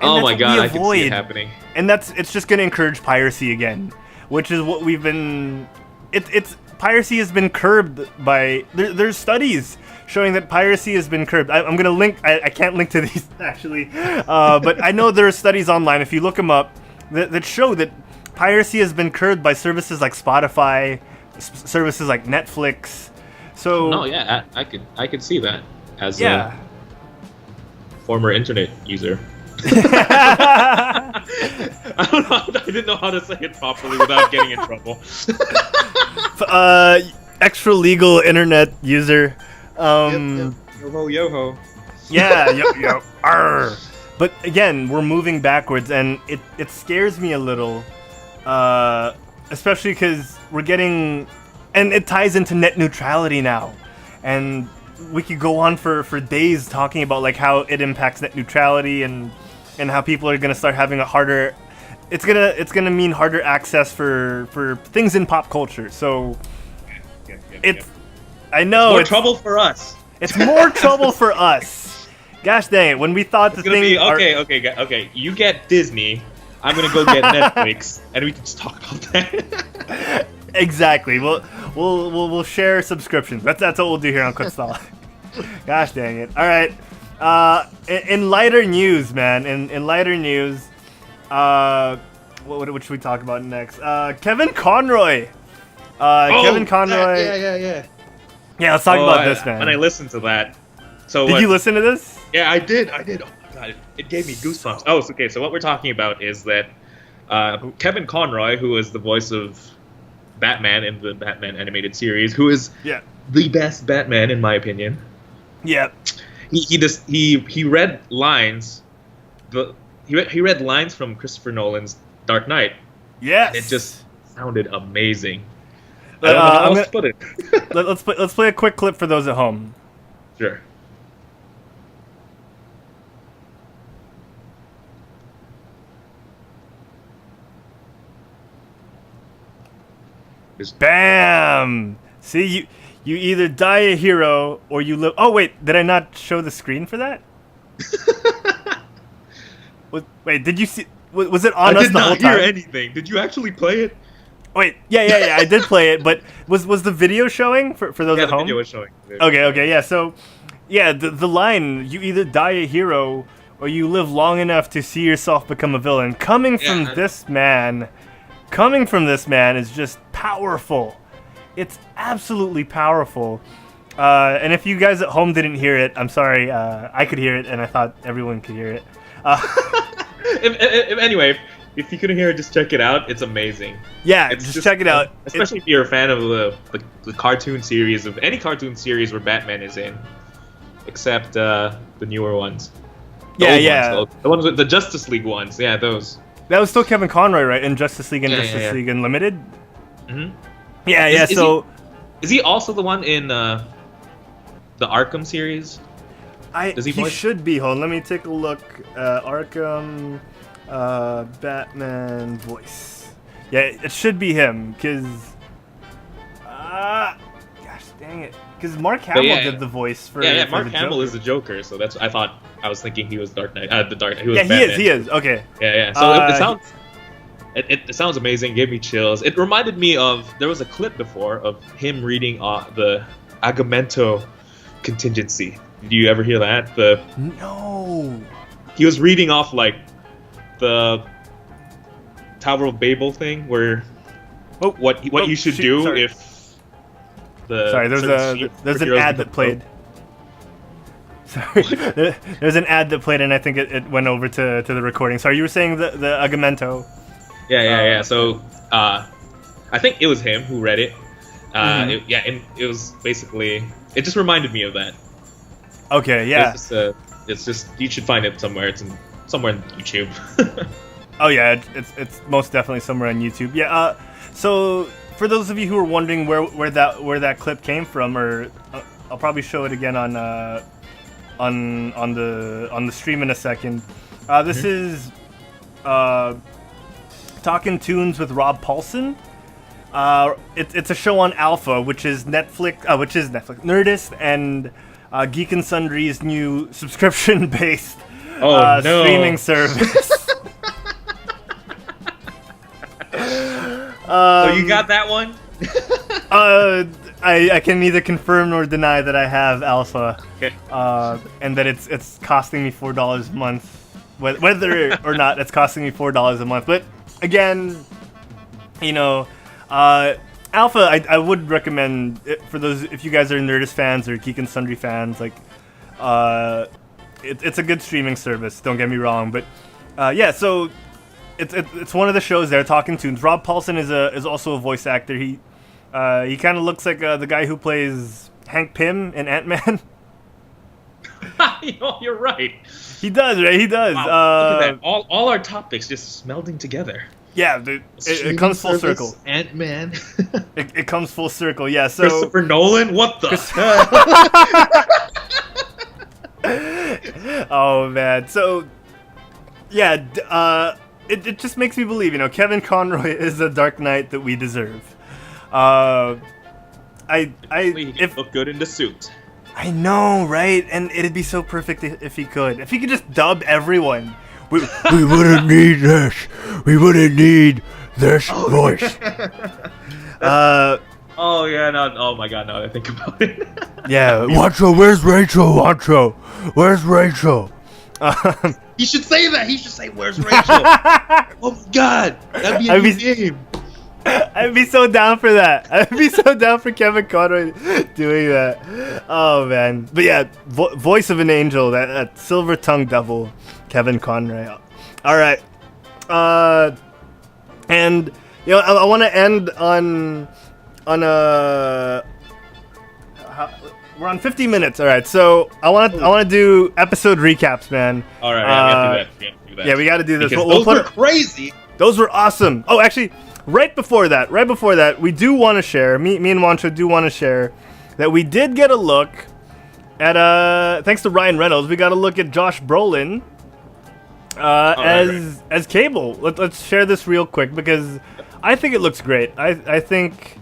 And oh my god, I can see it avoid. happening. And it's just going to encourage piracy again, which is what we've been. It's piracy has been curbed by. There's studies showing that piracy has been curbed. I'm going to link. I can't link to these actually, but I know there are studies online. If you look them up, that show that piracy has been curbed by services like Spotify, services like Netflix. So no, yeah, I could see that as a former internet user. I don't know. I didn't know how to say it properly without getting in trouble. Extra legal internet user. Yep. Yo-ho. Yeah, yo. Arr. But again, we're moving backwards, and it scares me a little, especially because we're getting, and it ties into net neutrality now, and we could go on for days talking about like how it impacts net neutrality and how people are gonna start having a harder. It's gonna mean harder access for things in pop culture. So Yep. I know More trouble for us. It's more trouble for us. Gosh dang it! When we thought the It's gonna thing, be okay. You get Disney. I'm gonna go get Netflix, and we can just talk about that. Exactly. We'll share subscriptions. That's what we'll do here on Quetzal. Gosh dang it! All right. In lighter news, man. In lighter news, what should we talk about next? Kevin Conroy. Kevin Conroy. Yeah. Yeah, let's talk about this, man. When I listened to that, Did you listen to this? Yeah, I did. Oh my god, it gave me goosebumps. Oh, okay. So what we're talking about is that Kevin Conroy, who is the voice of Batman in the Batman animated series, who is the best Batman in my opinion. Yeah. He read lines. He read lines from Christopher Nolan's Dark Knight. Yes. It just sounded amazing. I don't know how else to put it. let's play a quick clip for those at home. Sure. Bam! See, you either die a hero or you live. Oh wait, did I not show the screen for that? Wait, did you see? Was it on us the whole time? I did not hear anything. Did you actually play it? Wait, yeah, I did play it, but was the video showing for those at home? Yeah, the video was showing. Okay, yeah. So, yeah, the line, you either die a hero or you live long enough to see yourself become a villain. Coming from this man is just powerful. It's absolutely powerful. And if you guys at home didn't hear it, I'm sorry. I could hear it, and I thought everyone could hear it. Anyway, if you couldn't hear it, just check it out. It's amazing. Yeah, just check it out. Especially if you're a fan of the cartoon series, of any cartoon series where Batman is in, except the newer ones. The ones with the Justice League ones. Yeah, those. That was still Kevin Conroy, right? In Justice League and Justice League Unlimited? Mm-hmm. Yeah, Is he also the one in the Arkham series? He should be. Hold on, let me take a look. Arkham, Batman voice. Yeah, it should be him, because... gosh, dang it. Because Mark Hamill did the voice for... Yeah, for Mark the Hamill Joker. is the Joker, so that's... I was thinking he was Dark Knight. He was Batman. he is. Okay. Yeah. So it sounds... It sounds amazing, gave me chills. It reminded me of... There was a clip before of him reading the Agamemnon contingency. Did you ever hear that? No. He was reading off, like, the Tower of Babel thing, where... what you should do if... There's an ad that played. Sorry, there's an ad that played, and I think it went over to the recording. Sorry, you were saying the Agamemnon. Yeah. So, I think it was him who read it. And it was basically... It just reminded me of that. Okay, yeah. It's just you should find it somewhere. It's somewhere on YouTube. Oh yeah, it's most definitely somewhere on YouTube. Yeah. So for those of you who are wondering where that clip came from, or I'll probably show it again on the stream in a second. This is Talking Tunes with Rob Paulson. It's a show on Alpha, which is Netflix, Nerdist, and Geek and Sundry's new subscription-based streaming service. So you got that one? I can neither confirm nor deny that I have Alpha, okay. And that it's costing me $4 a month, whether or not it's costing me $4 a month. But again, Alpha, I would recommend it for those, if you guys are Nerdist fans or Geek and Sundry fans. Like, it's a good streaming service. Don't get me wrong, but so it's one of the shows there, Talking Tunes. Rob Paulson is also a voice actor. He kind of looks like the guy who plays Hank Pym in Ant-Man. You're right. He does, right? He does. Wow, look at that. All our topics just melding together. Yeah, it comes full circle. Ant-Man. it comes full circle, yeah. So Christopher Nolan? What the? Oh, man. So, yeah, it just makes me believe, Kevin Conroy is the Dark Knight that we deserve. He look good in the suit. I know, right? And it'd be so perfect if he could. If he could just dub everyone. We wouldn't need this. We wouldn't need this voice. Oh yeah, no, oh my god, now that I think about it. Yeah, Juancho, where's Rachel? Juancho, where's Rachel? He should say that. He should say, "Where's Rachel?" Oh my god, that'd be a new game. I'd be so down for that. I'd be so down for Kevin Conroy doing that. Oh man, but yeah, voice of an angel, that silver tongue devil, Kevin Conroy. All right, and you know I want to end on we're on 50 minutes. All right, so I want to do episode recaps, man. All right, yeah, we have to do that. Yeah, we got to do this. Because those were crazy. Those were awesome. Oh, actually, right before that, we do want to share. Me and Juancho do want to share that we did get a look at thanks to Ryan Reynolds, we got a look at Josh Brolin as Cable. Let's share this real quick because I think it looks great. I think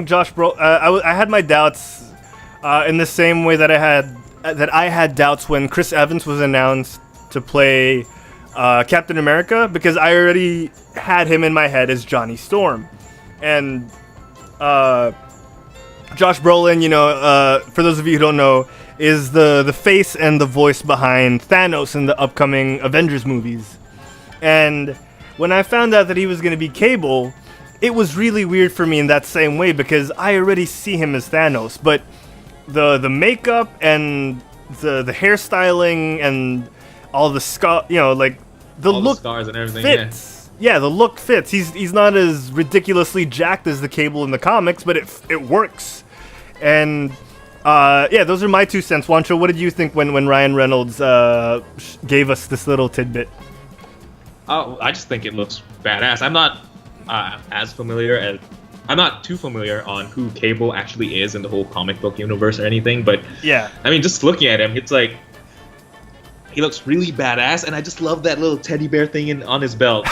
Josh Brolin. I had my doubts in the same way that I had doubts when Chris Evans was announced to play Captain America, because I already had him in my head as Johnny Storm. And Josh Brolin, you know, for those of you who don't know, is the face and the voice behind Thanos in the upcoming Avengers movies. And when I found out that he was going to be Cable, it was really weird for me in that same way, because I already see him as Thanos, but the makeup and the hairstyling and all the you know, like the look, the stars and everything fits. Yeah, the look fits. He's not as ridiculously jacked as the Cable in the comics, but it works. And yeah, those are my 2 cents. Juancho, what did you think when Ryan Reynolds gave us this little tidbit? Oh, I just think it looks badass. I'm not I'm not too familiar on who Cable actually is in the whole comic book universe or anything, but yeah, I mean, just looking at him, it's like he looks really badass, and I just love that little teddy bear thing on his belt.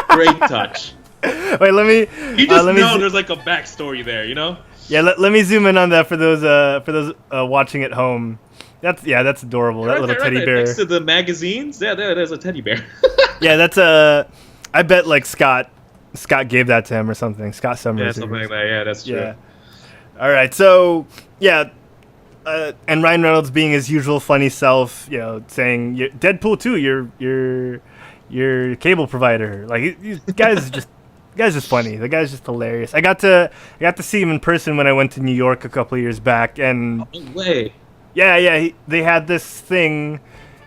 Great touch. Wait, let me. You just know there's like a backstory there, you know? Yeah, let me zoom in on that for those watching at home. That's adorable. That little teddy bear next to the magazines. Yeah, there's a teddy bear. Yeah, that's I bet like Scott gave that to him or something. Scott Summers. Yeah, something like that. Yeah, that's true. Yeah. All right, so yeah, and Ryan Reynolds being his usual funny self, you know, saying Deadpool 2, your cable provider. Like, the guy's just funny. The guy's just hilarious. I got to see him in person when I went to New York a couple of years back, and no way. Yeah, they had this thing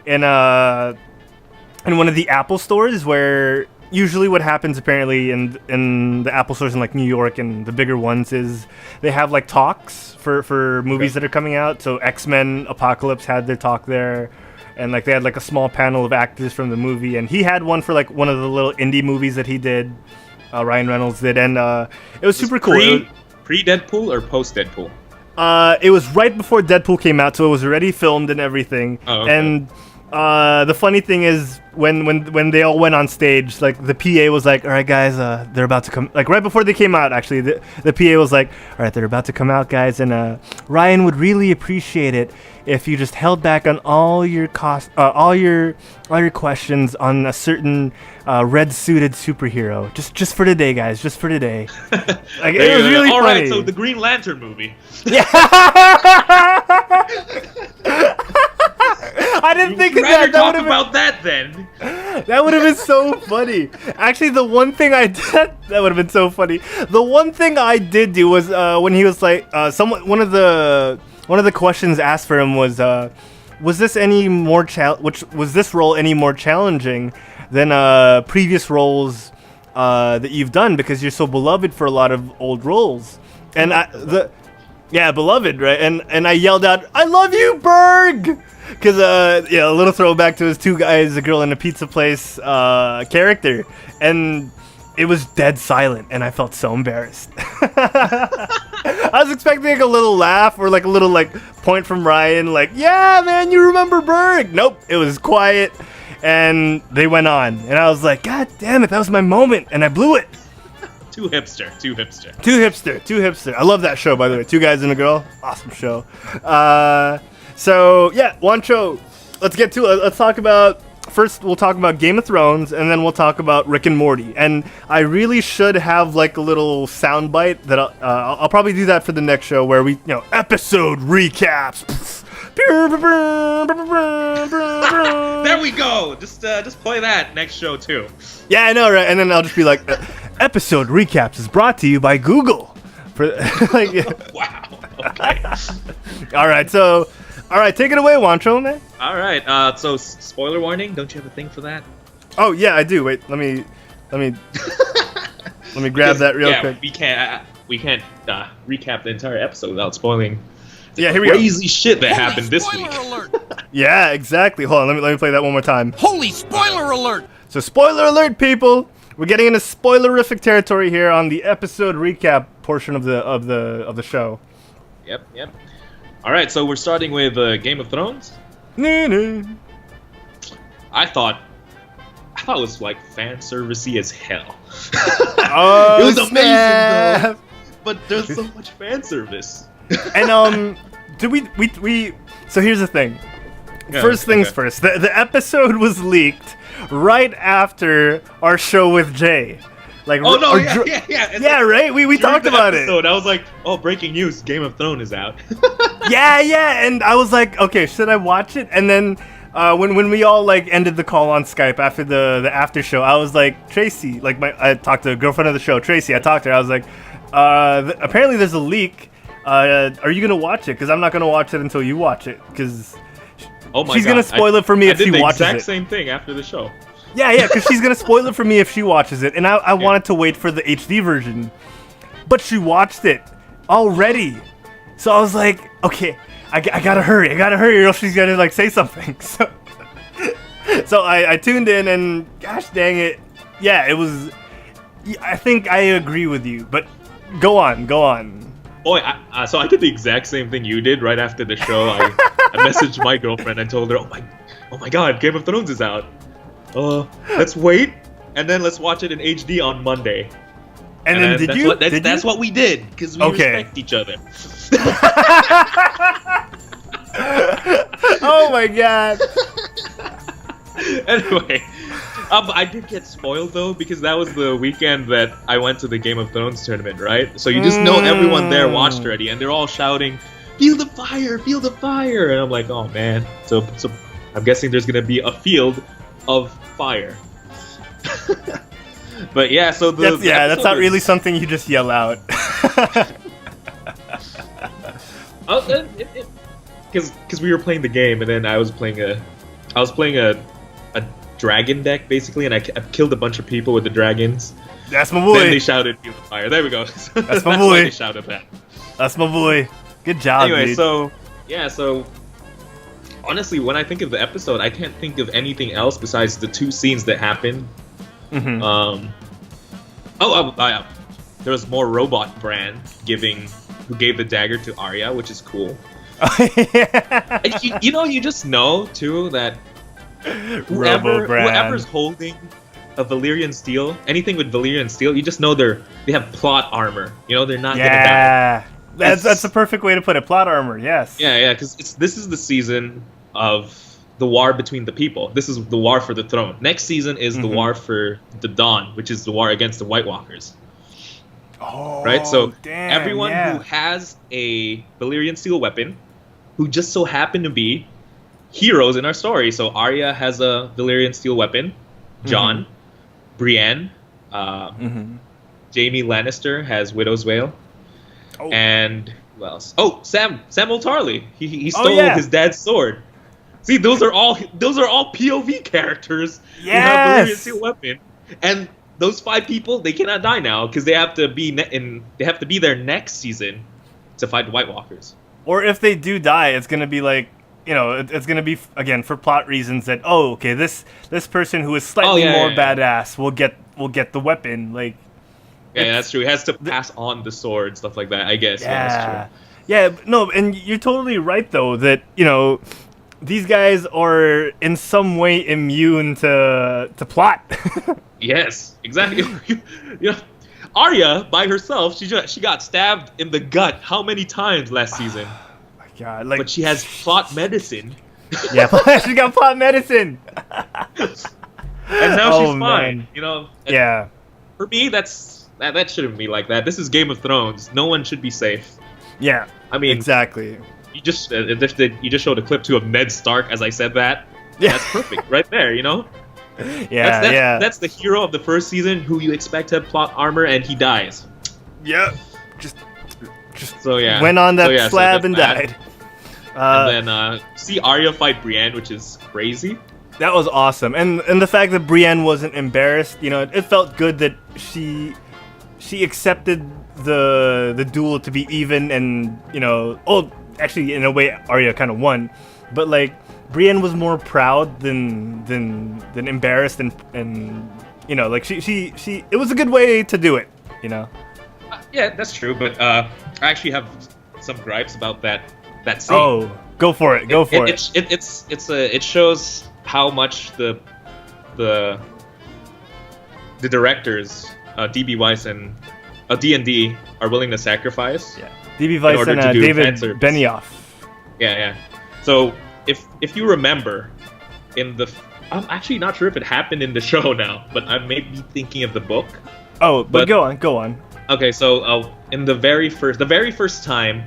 in one of the Apple stores where usually what happens apparently in the Apple stores in like New York and the bigger ones is they have like talks for movies that are coming out. So X-Men Apocalypse had their talk there, and like they had like a small panel of actors from the movie, and he had one for like one of the little indie movies that he did. Ryan Reynolds did, and it was super cool. Pre-Deadpool or post-Deadpool? It was right before Deadpool came out, so it was already filmed and everything. Oh, okay. And the funny thing is, when they all went on stage, like the PA was like, "All right, guys, they're about to come." Like right before they came out, actually, the PA was like, "All right, they're about to come out, guys, and Ryan would really appreciate it if you just held back on all your all your questions on a certain red-suited superhero, just for today, guys, just for today." Like it was really funny. All right, so the Green Lantern movie. Yeah. I didn't think of that. Talk about that then. That would have been so funny. Actually, the one thing I did that would have been so funny. The one thing I did do was when he was like, one of the questions asked for him was this role any more challenging than previous roles that you've done, because you're so beloved for a lot of old roles, and beloved, right? And I yelled out, "I love you, Berg!" Because, a little throwback to his Two Guys, a Girl in a Pizza Place character. And it was dead silent, and I felt so embarrassed. I was expecting like a little laugh or like a little like point from Ryan, like, "Yeah, man, you remember Berg." Nope, it was quiet, and they went on. And I was like, "God damn it, that was my moment," and I blew it. Too hipster. Too hipster. I love that show, by the way. Two Guys and a Girl. Awesome show. So, yeah, Juancho, let's get to it. Let's talk about... First, we'll talk about Game of Thrones, and then we'll talk about Rick and Morty. And I really should have, like, a little soundbite that I'll probably do that for the next show, where we, episode recaps. There we go. Just play that next show, too. Yeah, I know, right? And then I'll just be like, episode recaps is brought to you by Google. Wow. Okay. All right, take it away, Juancho, man. All right. So spoiler warning. Don't you have a thing for that? Oh yeah, I do. Wait, let me grab that real quick. We can't recap the entire episode without spoiling. Yeah, here we go. Crazy shit that happened this week. Alert. Yeah, exactly. Hold on, let me play that one more time. Holy spoiler alert! So spoiler alert, people. We're getting into spoilerific territory here on the episode recap portion of the show. Yep. All right, so we're starting with Game of Thrones. I thought it was like fan servicey as hell. Oh, it was amazing snap. though. But there's so much fan service. And did we? So here's the thing. Yeah, First things okay. first. The episode was leaked right after our show with Jay. Like, Oh no! or Yeah, dr- yeah, yeah. It's Yeah, like, right. We during talked the about episode, I was like, "Oh, breaking news! Game of Thrones is out." it. Yeah, and I was like, okay, should I watch it? And then when we all like ended the call on Skype after the after show, I was like, Tracy, like I talked to a girlfriend of the show, Tracy. I talked to her. I was like, apparently there's a leak. Are you gonna watch it? Because I'm not gonna watch it until you watch it. Because Oh my she's God. gonna spoil it for me I if did she the watches exact it. same thing after the show. Yeah, because she's gonna spoil it for me if she watches it, and I wanted to wait for the HD version, but she watched it already, so I was like, okay, I gotta hurry, or else she's gonna like say something. So I tuned in, and gosh dang it, yeah, it was. I think I agree with you, but go on. Boy, so I did the exact same thing you did right after the show. I messaged my girlfriend and told her, oh my God, Game of Thrones is out. Let's wait, and then let's watch it in HD on Monday. And then did you? That's what we did, because we respect each other. Oh my God. Anyway, I did get spoiled though, because that was the weekend that I went to the Game of Thrones tournament, right? So you just know everyone there watched already, and they're all shouting, "Feel the fire! Feel the fire!" And I'm like, oh man. So I'm guessing there's gonna be a field of fire. But yeah, so that's not really something you just yell out. Because we were playing the game, and then I was playing a dragon deck basically, and I killed a bunch of people with the dragons. That's my boy. Then they shouted "Feel the fire." There we go. That's my boy. Why they shouted that. That's my boy. Good job, Anyway, dude. so honestly, when I think of the episode, I can't think of anything else besides the two scenes that happened. Mm-hmm. There was more robot Bran who gave the dagger to Arya, which is cool. Yeah. And you just know too that whoever's holding a Valyrian steel, anything with Valyrian steel, you just know they have plot armor. They're not gonna die. Yeah. That's the perfect way to put it. Plot armor, yes. Yeah, because this is the season of the war between the people. This is the war for the throne. Next season is the war for the Dawn, which is the war against the White Walkers. Oh, right? So damn, everyone who has a Valyrian steel weapon, who just so happen to be heroes in our story. So Arya has a Valyrian steel weapon. Jon, Brienne, Jaime Lannister has Widow's Wail. Oh. And who else? Oh, Samuel Tarly. He stole his dad's sword. See, those are all POV characters who have Valyrian steel weapon. And those 5 people, they cannot die now because they have to be there next season to fight the White Walkers. Or if they do die, it's gonna be like, it's gonna be again for plot reasons that this person who is slightly more badass will get the weapon. Like, yeah, that's true. He has to pass on the sword, stuff like that. I guess. Yeah, that's true. Yeah, no, and you're totally right though that these guys are in some way immune to plot. Yes, exactly. Arya by herself, she got stabbed in the gut how many times last season? My God, like, But she has plot medicine, yeah, she got plot medicine. and now Oh, she's fine. man. You know. And Yeah, For me, that shouldn't be like that. This is Game of Thrones. No one should be safe. yeah. I mean, Exactly. you just showed a clip too of Ned Stark as I said that. Yeah. That's perfect right there. You know. Yeah, yeah. That's the hero of the first season who you expect to have plot armor and he dies. Yeah. Just So yeah. went on that So, yeah, so slab that's and that. died. And then see Arya fight Brienne, which is crazy. That was awesome, and the fact that Brienne wasn't embarrassed, you know, it felt good that she accepted the duel to be even, and you know, actually in a way Arya kind of won, but like Brienne was more proud than embarrassed, and you know, like she it was a good way to do it, you know. Yeah, that's true. But I actually have some gripes about that scene. Oh, go for it, go for it. It shows how much the directors, DB Weiss and D&D are willing to sacrifice. Yeah, DB Weiss order and to do David fan service. Benioff. Yeah. So if you remember, I'm actually not sure if it happened in the show now, but I may be thinking of the book. Oh, but go on. Okay, so in the very first time,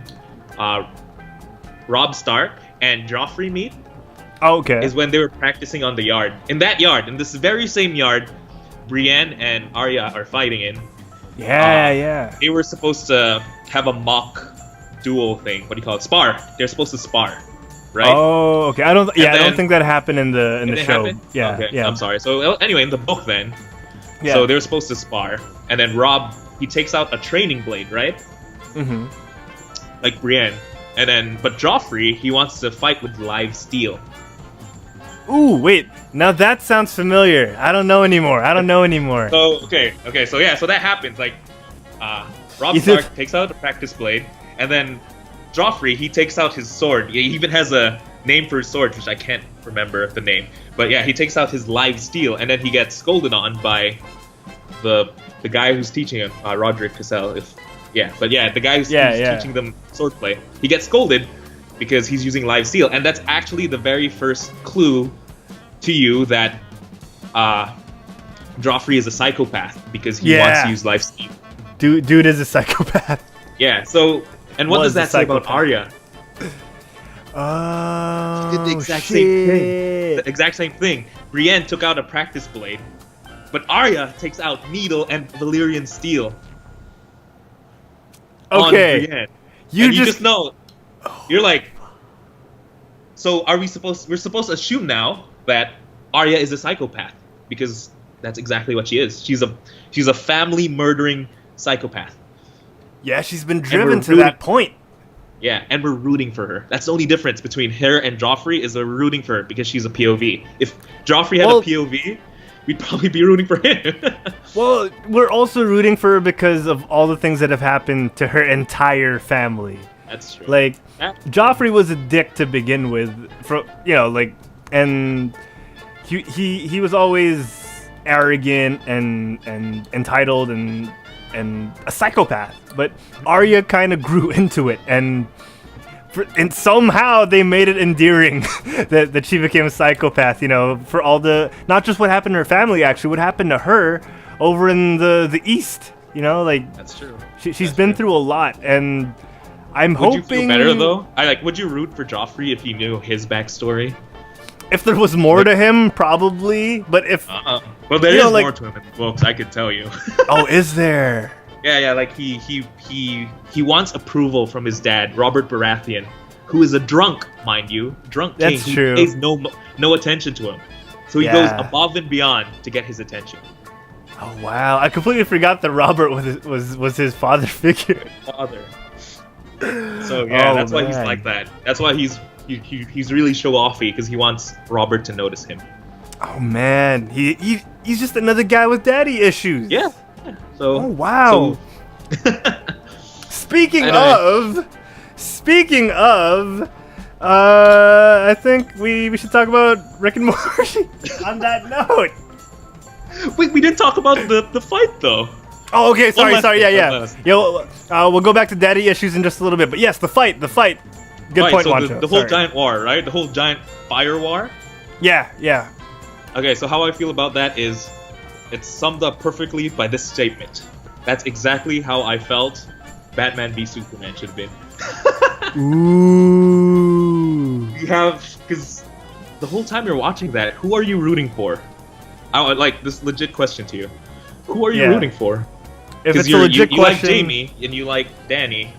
Robb Stark and Joffrey meet. Oh, okay. Is when they were practicing on the yard. In this very same yard, Brienne and Arya are fighting in. Yeah. They were supposed to have a mock duel thing. What do you call it? Spar. They're supposed to spar, right? Oh, okay. I don't think that happened in the Did it show. happen? Yeah, Okay, yeah. I'm sorry. So anyway, in the book then, Yeah. so they were supposed to spar, and then Robb, he takes out a training blade, right? Mm-hmm. Like Brienne, but Joffrey, he wants to fight with live steel. Ooh, wait. Now that sounds familiar. I don't know anymore. So so that happens. Like, Robb Is it- Stark takes out a practice blade, and then Joffrey, he takes out his sword. He even has a name for his sword, which I can't remember the name. But yeah, he takes out his live steel, and then he gets scolded on by the guy who's teaching him, Roderick Cassell. The guy who's teaching them swordplay. He gets scolded because he's using live steel, and that's actually the very first clue to you that Joffrey is a psychopath because he wants to use live steel. Dude is a psychopath. Yeah. So, and what Was does that a say about psychopath. Arya? Oh, She did the exact same thing. The exact same thing. Brienne took out a practice blade, but Arya takes out needle and Valyrian steel. Okay. On Brienne. You And you just just know. You're like. So we're supposed to assume now that Arya is a psychopath because that's exactly what she is. She's a family murdering psychopath. Yeah, she's been we're driven to rooting- that point. Yeah, and we're rooting for her. That's the only difference between her and Joffrey is we're rooting for her because she's a POV. If Joffrey had a POV, we'd probably be rooting for him. Well, we're also rooting for her because of all the things that have happened to her entire family. That's true. Like, That- Joffrey was a dick to begin with, and he was always arrogant and entitled and a psychopath. But Arya kind of grew into it, and somehow they made it endearing that she became a psychopath. You know, for all not just what happened to her family, actually, what happened to her over in the East. You know, like That's true. she's been through a lot, and I'm Would hoping. you feel better though? Would you root for Joffrey if you knew his backstory? If there was more to him, probably. But if Well, there is more to him in the books. I could tell you. oh, is there? Yeah. Like he wants approval from his dad, Robert Baratheon, who is a drunk, mind you, drunk king That's who true. pays no attention to him. So he goes above and beyond to get his attention. Oh wow! I completely forgot that Robert was his father figure. Father. So yeah, that's why he's man. like that. That's why he's really show offy because he wants Robert to notice him. Oh man, he's just another guy with daddy issues. Yeah. So. Oh wow. Speaking of, I think we should talk about Rick and Morty. On that note. Wait, we didn't talk about the fight though. Oh, okay. Sorry. last Yeah, thing, yeah. one last thing. Yo, we'll go back to daddy issues in just a little bit. But yes, the fight. Good Right, point, so Juancho. the whole Sorry. giant war, right? The whole giant fire war. Yeah. Okay, so how I feel about that is, it's summed up perfectly by this statement. That's exactly how I felt Batman v Superman should have been. Ooh. You have, because the whole time you're watching that, who are you rooting for? I like this legit question to you. Who are you rooting for? If it's a you legit like question, Jamie and you like Danny,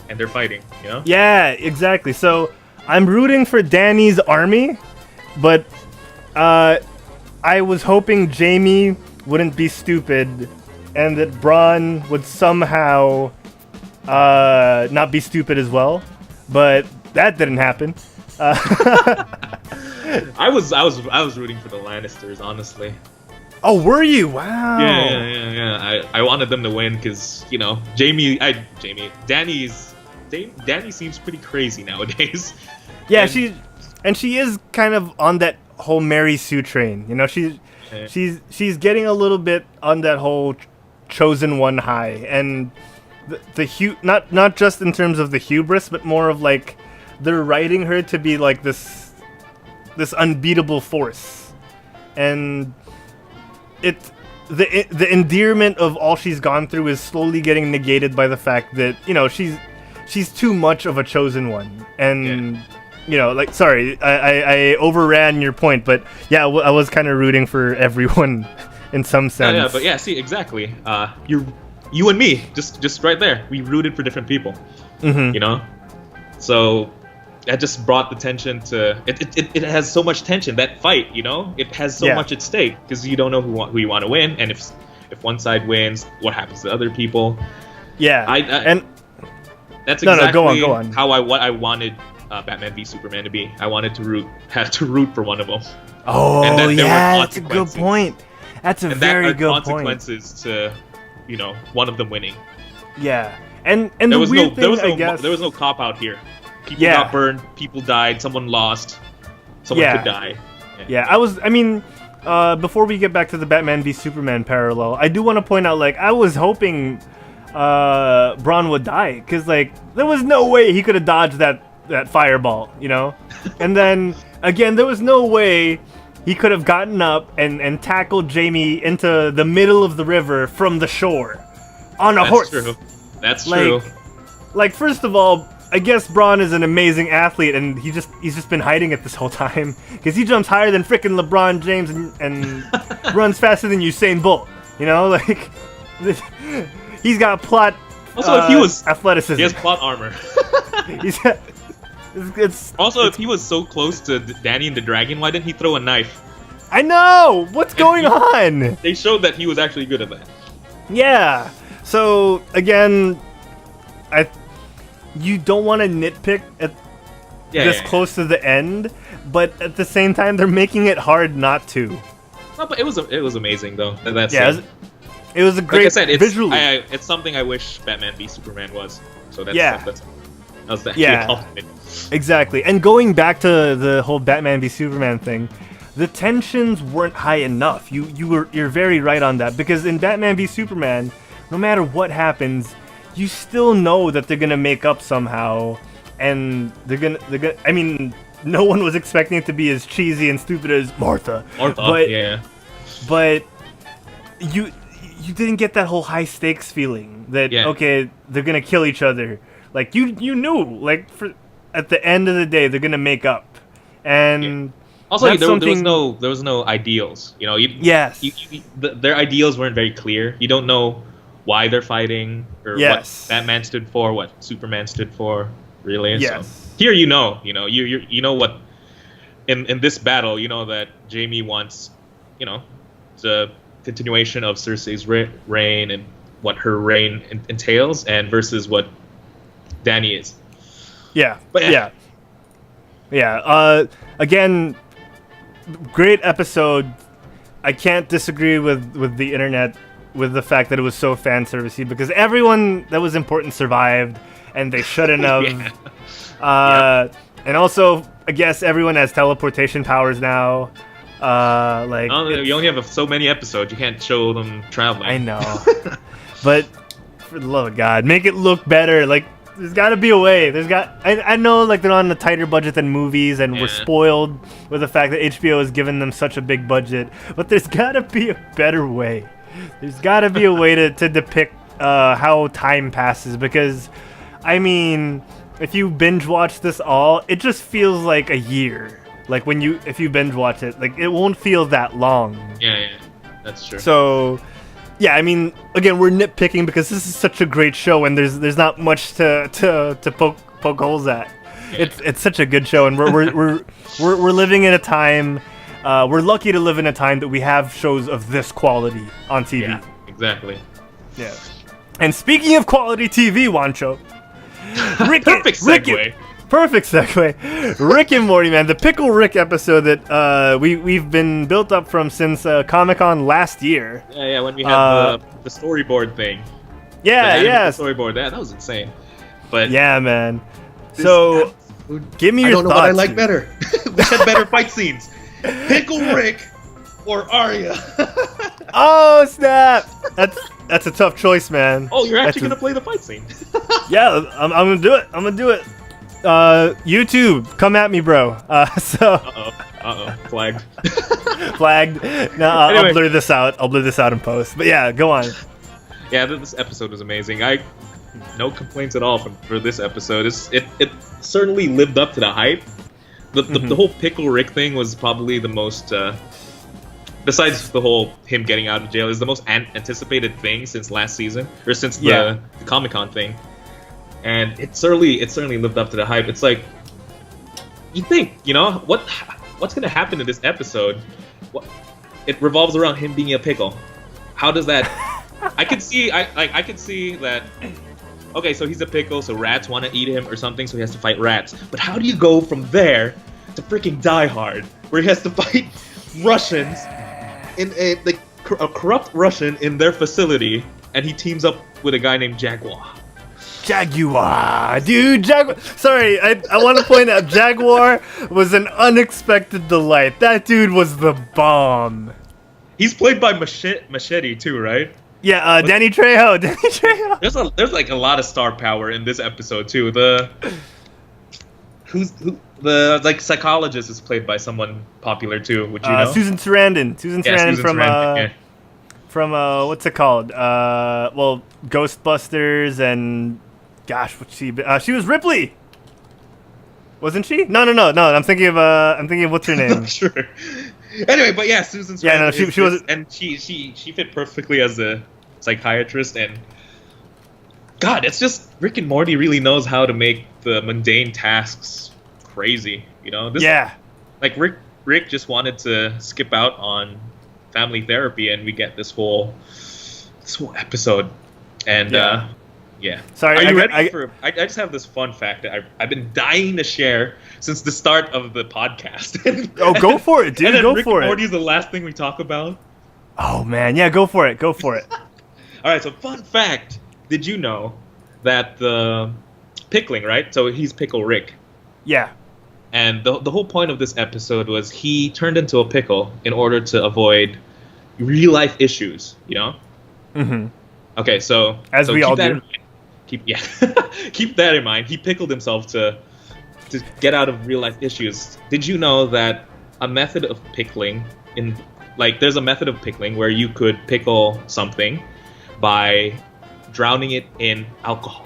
and they're fighting. You know? Yeah, exactly. So I'm rooting for Danny's army, but I was hoping Jamie wouldn't be stupid, and that Braun would somehow not be stupid as well. But that didn't happen. I was rooting for the Lannisters, honestly. Oh, were you? Wow. Yeah. I wanted them to win because, you know, Danny seems pretty crazy nowadays. Yeah, And- she is kind of on that whole Mary Sue train. You know, she's getting a little bit on that whole chosen one high, and not just in terms of the hubris, but more of like they're writing her to be like this unbeatable force, and the endearment of all she's gone through is slowly getting negated by the fact that, you know, she's too much of a chosen one. And you know, like, sorry, I overran your point, but yeah, I was kind of rooting for everyone in some sense. Yeah, but yeah, see, exactly. You and me, just right there. We rooted for different people. Mm-hmm. You know, so that just brought the tension to it. It has so much tension, that fight. You know, it has so much at stake because you don't know who you want to win, and if one side wins, what happens to other people? Yeah, and that's exactly go on. how I wanted Batman v Superman to be. I wanted to have to root for one of them. Oh, and then there were that's a good consequences. point. That's a And very that are good point. consequences to, you know, one of them winning. Yeah, and There the was weird thing, there I guess, was no cop out here. People Yeah. got burned, people died, someone lost, someone Yeah. could die. Yeah, before we get back to the Batman v Superman parallel, I do want to point out, like, I was hoping Braun would die, because, like, there was no way he could have dodged that fireball, you know? And then, again, there was no way he could have gotten up and tackled Jamie into the middle of the river from the shore on a horse. True. That's Like, true. Like, first of all, I guess Braun is an amazing athlete, and he's just been hiding it this whole time, because he jumps higher than frickin' LeBron James and runs faster than Usain Bolt. You know, like, he's got plot. Also, if he was athleticism, he has plot armor. If he was so close to Danny and the Dragon, why didn't he throw a knife? I know what's going on. They showed that he was actually good at that. Yeah. So again, you don't want to nitpick at this close to the end, but at the same time, they're making it hard not to. No, but it was amazing though. That's it was a great. Like I said, visually. it's something I wish Batman v Superman was. So that was actually a compliment. Exactly. And going back to the whole Batman v Superman thing, the tensions weren't high enough. You're very right on that, because in Batman v Superman, no matter what happens, you still know that they're gonna make up somehow, and they're gonna. I mean, no one was expecting it to be as cheesy and stupid as Martha. But you didn't get that whole high stakes feeling that okay, they're gonna kill each other. Like you knew, like, at the end of the day, they're gonna make up, and also there was no ideals. You know, their ideals weren't very clear. You don't know why they're fighting or what Batman stood for, what Superman stood for, really. Yes. So here you know what in this battle, you know that Jamie wants, you know, the continuation of Cersei's reign and what her reign entails, and versus what Danny is. Yeah. But Again, great episode. I can't disagree with the internet with the fact that it was so fan servicey, because everyone that was important survived, and they shouldn't have. And also, I guess everyone has teleportation powers now. You only have so many episodes. You can't show them traveling. I know. But for the love of God, make it look better. Like, there's got to be a way. I know, like, they're on a tighter budget than movies, and we're spoiled with the fact that HBO has given them such a big budget. But there's got to be a better way. There's got to be a way to depict how time passes, because, I mean, if you binge watch this all, it just feels like a year. Like, if you binge watch it, like, it won't feel that long. Yeah, that's true. So, yeah, I mean, again, we're nitpicking because this is such a great show, and there's not much to poke holes at. Yeah. It's such a good show, and we're living in a time. We're lucky to live in a time that we have shows of this quality on TV. Yeah, exactly. Yeah. And speaking of quality TV, Juancho, perfect segue. Perfect segue. Rick and Morty, man. The Pickle Rick episode that we've been built up from since Comic-Con last year. Yeah, when we had the storyboard thing. Yeah. The storyboard, that was insane. But yeah, man. So, give me your thoughts. I don't know what I like dude. better. We had better fight scenes. Pickle Rick or Arya? Oh, snap. That's a tough choice, man. Oh, you're actually going to play the fight scene? Yeah, I'm going to do it. YouTube, come at me, bro. Flagged. Flagged. No, Anyway. I'll blur this out. I'll blur this out in post. But yeah, go on. Yeah, this episode was amazing. No complaints at all for this episode. It certainly lived up to the hype. The whole Pickle Rick thing was probably the most, besides the whole him getting out of jail, is the most anticipated thing since last seseason, or since the Comic-Con thing. And it certainly lived up to the hype. It's like, you think, what's gonna happen in this episode? It revolves around him being a pickle. How does that? I could see that. Okay, so he's a pickle, so rats want to eat him or something, so he has to fight rats. But how do you go from there to freaking Die Hard, where he has to fight Russians in a corrupt Russian in their facility, and he teams up with a guy named Jaguar? Dude, Jaguar. Sorry, I want to point out Jaguar was an unexpected delight. That dude was the bomb. He's played by Machete too, right? Yeah, Danny Trejo. There's like a lot of star power in this episode too. The psychologist is played by someone popular too. Would you know? Susan Sarandon. Susan Sarandon from what's it called? Ghostbusters and gosh, she was Ripley. Wasn't she? No. I'm thinking of what's her name? Sure. Anyway, but yeah, Susan Sarandon. Yeah, no, she was, and she fit perfectly as a psychiatrist, and God, it's just Rick and Morty really knows how to make the mundane tasks crazy. Like Rick just wanted to skip out on family therapy, and we get this whole episode. And sorry, are you ready for? I just have this fun fact that I've been dying to share since the start of the podcast. Go for it, dude. And then Go Rick for and it. Morty is the last thing we talk about. Oh man, yeah, go for it. All right, so fun fact: did you know that the pickling, right? So he's Pickle Rick. Yeah. And the whole point of this episode was he turned into a pickle in order to avoid real life issues. Mm-hmm. Okay, so as we all do. Keep that in mind. He pickled himself to get out of real life issues. Did you know that a method of pickling there's a method of pickling where you could pickle something by drowning it in alcohol?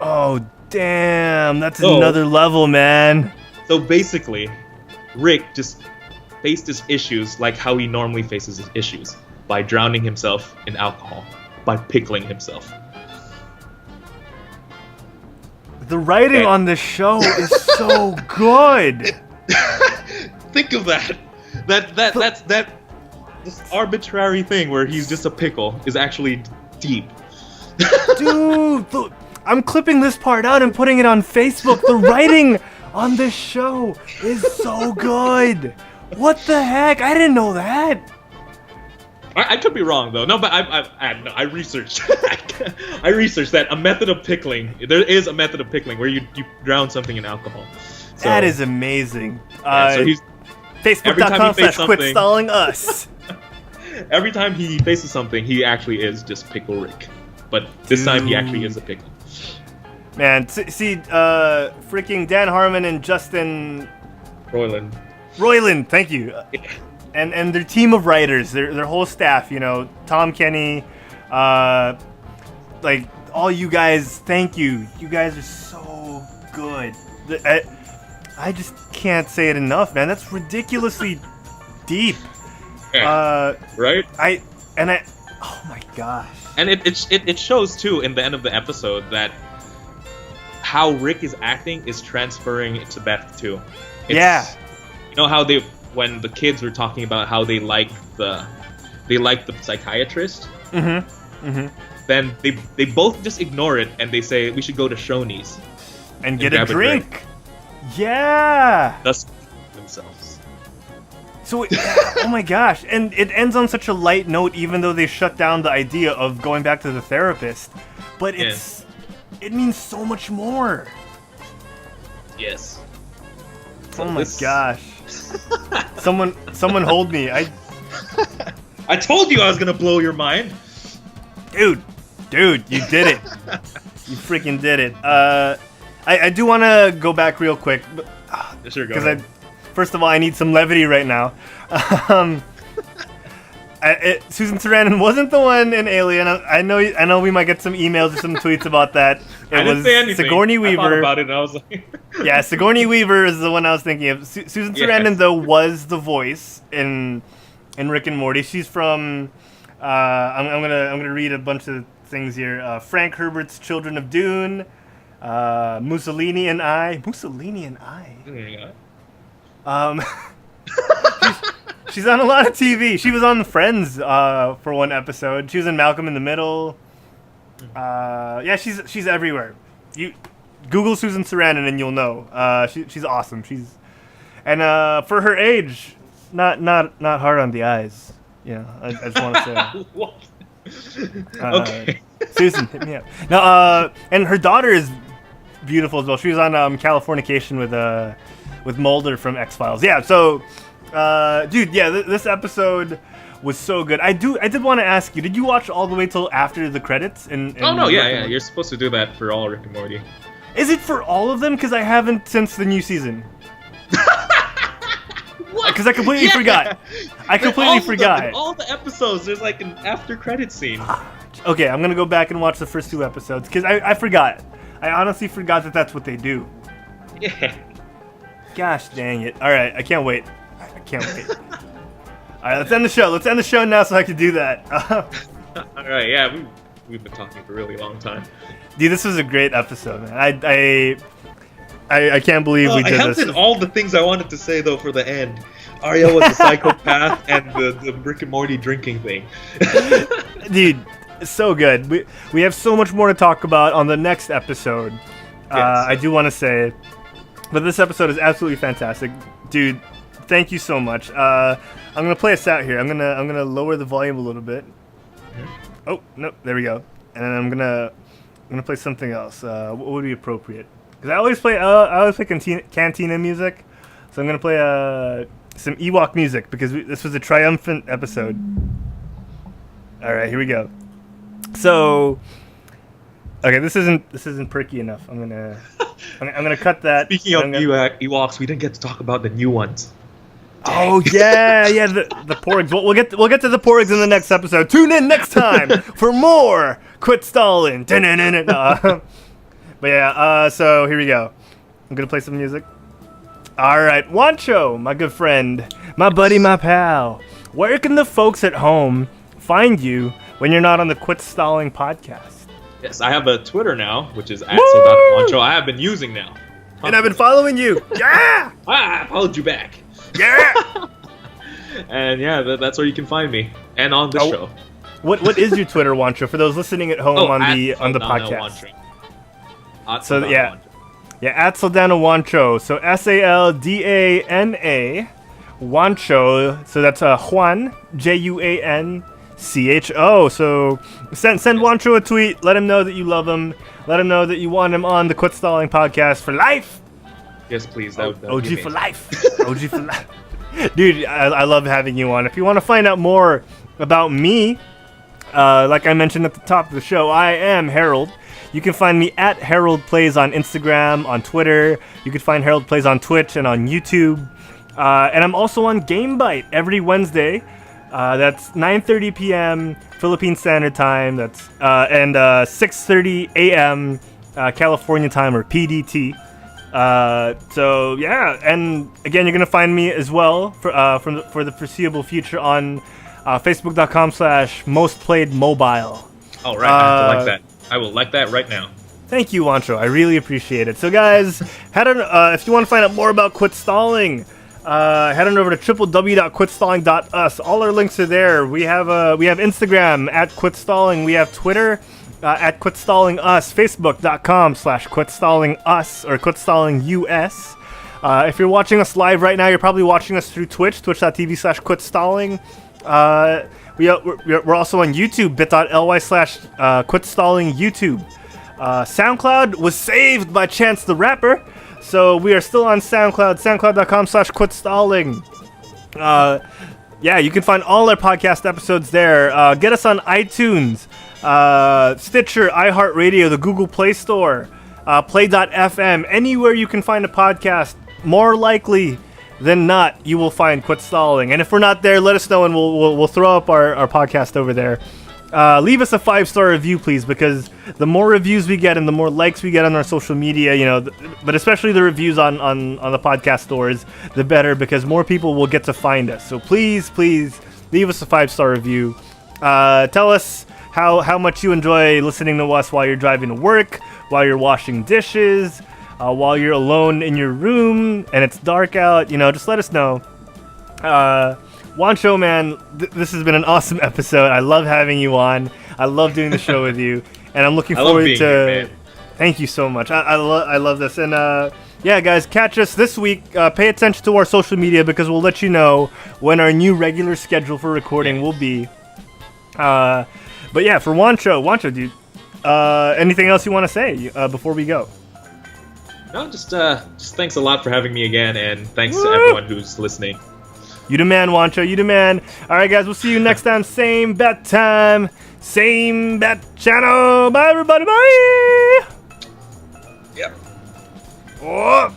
Oh damn, that's another level, man. So basically, Rick just faced his issues like how he normally faces his issues, by drowning himself in alcohol, by pickling himself. The writing on this show is so good. Think of that. This arbitrary thing where he's just a pickle is actually deep. Dude, I'm clipping this part out and putting it on Facebook. The writing on this show is so good. What the heck? I didn't know that. I could be wrong though. No, but I researched. I researched that a method of pickling. There is a method of pickling where you drown something in alcohol. So, that is amazing. So he's Facebook.com/quit stalling us. Every time he faces something, he actually is just Pickle Rick. But this time, he actually is a pickle. Man, see, freaking Dan Harmon and Justin Roiland, thank you. And their team of writers, their whole staff, you know, Tom Kenny, like, all you guys, thank you. You guys are so good. I just can't say it enough, man. That's ridiculously deep. Yeah. Right? Oh my gosh. And it shows, too, in the end of the episode that how Rick is acting is transferring to Beth, too. Yeah. You know how when the kids were talking about how they like the psychiatrist? Mm-hmm. Mm-hmm. Then they both just ignore it and they say we should go to Shoney's and get a drink. Yeah. Thus themselves. So oh my gosh, and it ends on such a light note, even though they shut down the idea of going back to the therapist. But it means so much more. Yes. So my gosh. Someone hold me. I told you I was gonna blow your mind. Dude, you did it. You freaking did it. I do want to go back real quick. Sure, go ahead. First of all, I need some levity right now. Susan Sarandon wasn't the one in Alien. I know we might get some emails or some tweets about that. I didn't say anything. Sigourney Weaver. I thought about it and I was like... Yeah, Sigourney Weaver is the one I was thinking of. Susan Sarandon, though, was the voice in Rick and Morty. She's from... I'm gonna read a bunch of things here. Frank Herbert's Children of Dune. Mussolini and I. She's on a lot of TV. She was on Friends for one episode. She was in Malcolm in the Middle. Yeah, she's everywhere. You Google Susan Sarandon and you'll know. She's awesome. And for her age, not hard on the eyes. Yeah, I just want to say. What? Okay. Susan, hit me up. No, and her daughter is beautiful as well. She was on Californication with Mulder from X-Files. Yeah, so, dude, yeah, this episode was so good. I did want to ask you, did you watch all the way till after the credits? Oh, no, yeah. You're supposed to do that for all Rick and Morty. Is it for all of them? Because I haven't since the new season. Because I completely forgot. All the episodes, there's like an after credit scene. Okay, I'm gonna go back and watch the first 2 episodes because I forgot. I honestly forgot that that's what they do. Yeah. Gosh dang it! All right, I can't wait. All right, let's end the show. Let's end the show now so I can do that. All right, yeah, we've been talking for a really long time. Dude, this was a great episode, man. I can't believe we did this. I have said all the things I wanted to say, though, for the end. Ariel was a psychopath and the Rick and Morty drinking thing. Dude, so good. We have so much more to talk about on the next episode. Yes. I do want to say, but this episode is absolutely fantastic. Dude, thank you so much. I'm going to play us out here. I'm gonna lower the volume a little bit. Oh, no, there we go. And then I'm gonna play something else. What would be appropriate? Because I always play Cantina music, so I'm gonna play some Ewok music because this was a triumphant episode. All right, here we go. So, okay, this isn't perky enough. I'm gonna cut that. Speaking of Ewoks, we didn't get to talk about the new ones. Dang. Oh yeah, the porgs. We'll get to the porgs in the next episode. Tune in next time for more. Quit stalling. But yeah, so here we go. I'm gonna play some music. All right, Juancho, my good friend, my buddy, my pal. Where can the folks at home find you when you're not on the Quit Stalling podcast? Yes, I have a Twitter now, which is @Juancho. I have been using now, and I've been following you. Yeah, I followed you back. Yeah, and yeah, that's where you can find me, and on this show. What is your Twitter, Juancho? For those listening at home on the podcast. So yeah, @Saldana Juancho. So SALDANA Juancho. So that's Juan JUANCHO. So send Juancho a tweet. Let him know that you love him. Let him know that you want him on the Quit Stalling podcast for life. Yes, please. OG for life. OG for life. Dude, I love having you on. If you want to find out more about me, like I mentioned at the top of the show, I am Herald. You can find me at Herald Plays on Instagram, on Twitter. You can find Herald Plays on Twitch and on YouTube. And I'm also on GameBite every Wednesday. That's 9:30 p.m. Philippine Standard Time. That's and 6:30 a.m. California time, or PDT. So yeah, and again, you're gonna find me as well for the foreseeable future on Facebook.com/mostplayedmobile. All right, I have to like that. I will like that right now. Thank you, Juancho. I really appreciate it. So, guys, head on. If you want to find out more about Quit Stalling, head on over to www.quitstalling.us. All our links are there. We have Instagram at Quit Stalling. We have Twitter at Quit Stalling Us. Facebook.com/Quit Stalling Us or Quit Stalling US. If you're watching us live right now, you're probably watching us through Twitch, twitch.tv/Quit Stalling. We're also on YouTube, bit.ly/Quit Stalling YouTube. SoundCloud was saved by Chance the Rapper, so we are still on SoundCloud, soundcloud.com/Quit Stalling. Yeah, you can find all our podcast episodes there. Get us on iTunes, Stitcher, iHeartRadio, the Google Play Store, Play.fm, anywhere you can find a podcast. More likely than not, you will find Quit Stalling. And if we're not there, let us know, and we'll throw up our podcast over there. Leave us a 5-star review, please, because the more reviews we get and the more likes we get on our social media, but especially the reviews on the podcast stores, the better, because more people will get to find us. So please leave us a 5-star review. Tell us how much you enjoy listening to us while you're driving to work, while you're washing dishes, while you're alone in your room and it's dark out. Just let us know. Juancho, man, this has been an awesome episode. I love having you on. I love doing the show with you, and I'm looking forward to. Here, man. Thank you so much. I love this, and yeah, guys, catch us this week. Pay attention to our social media, because we'll let you know when our new regular schedule for recording will be. But yeah, for Juancho, dude, anything else you want to say before we go? No, just thanks a lot for having me again, and thanks to everyone who's listening. You the man, Juancho. You the man. All right, guys. We'll see you next time. Same bat time. Same bat channel. Bye, everybody. Bye. Yep. Oh.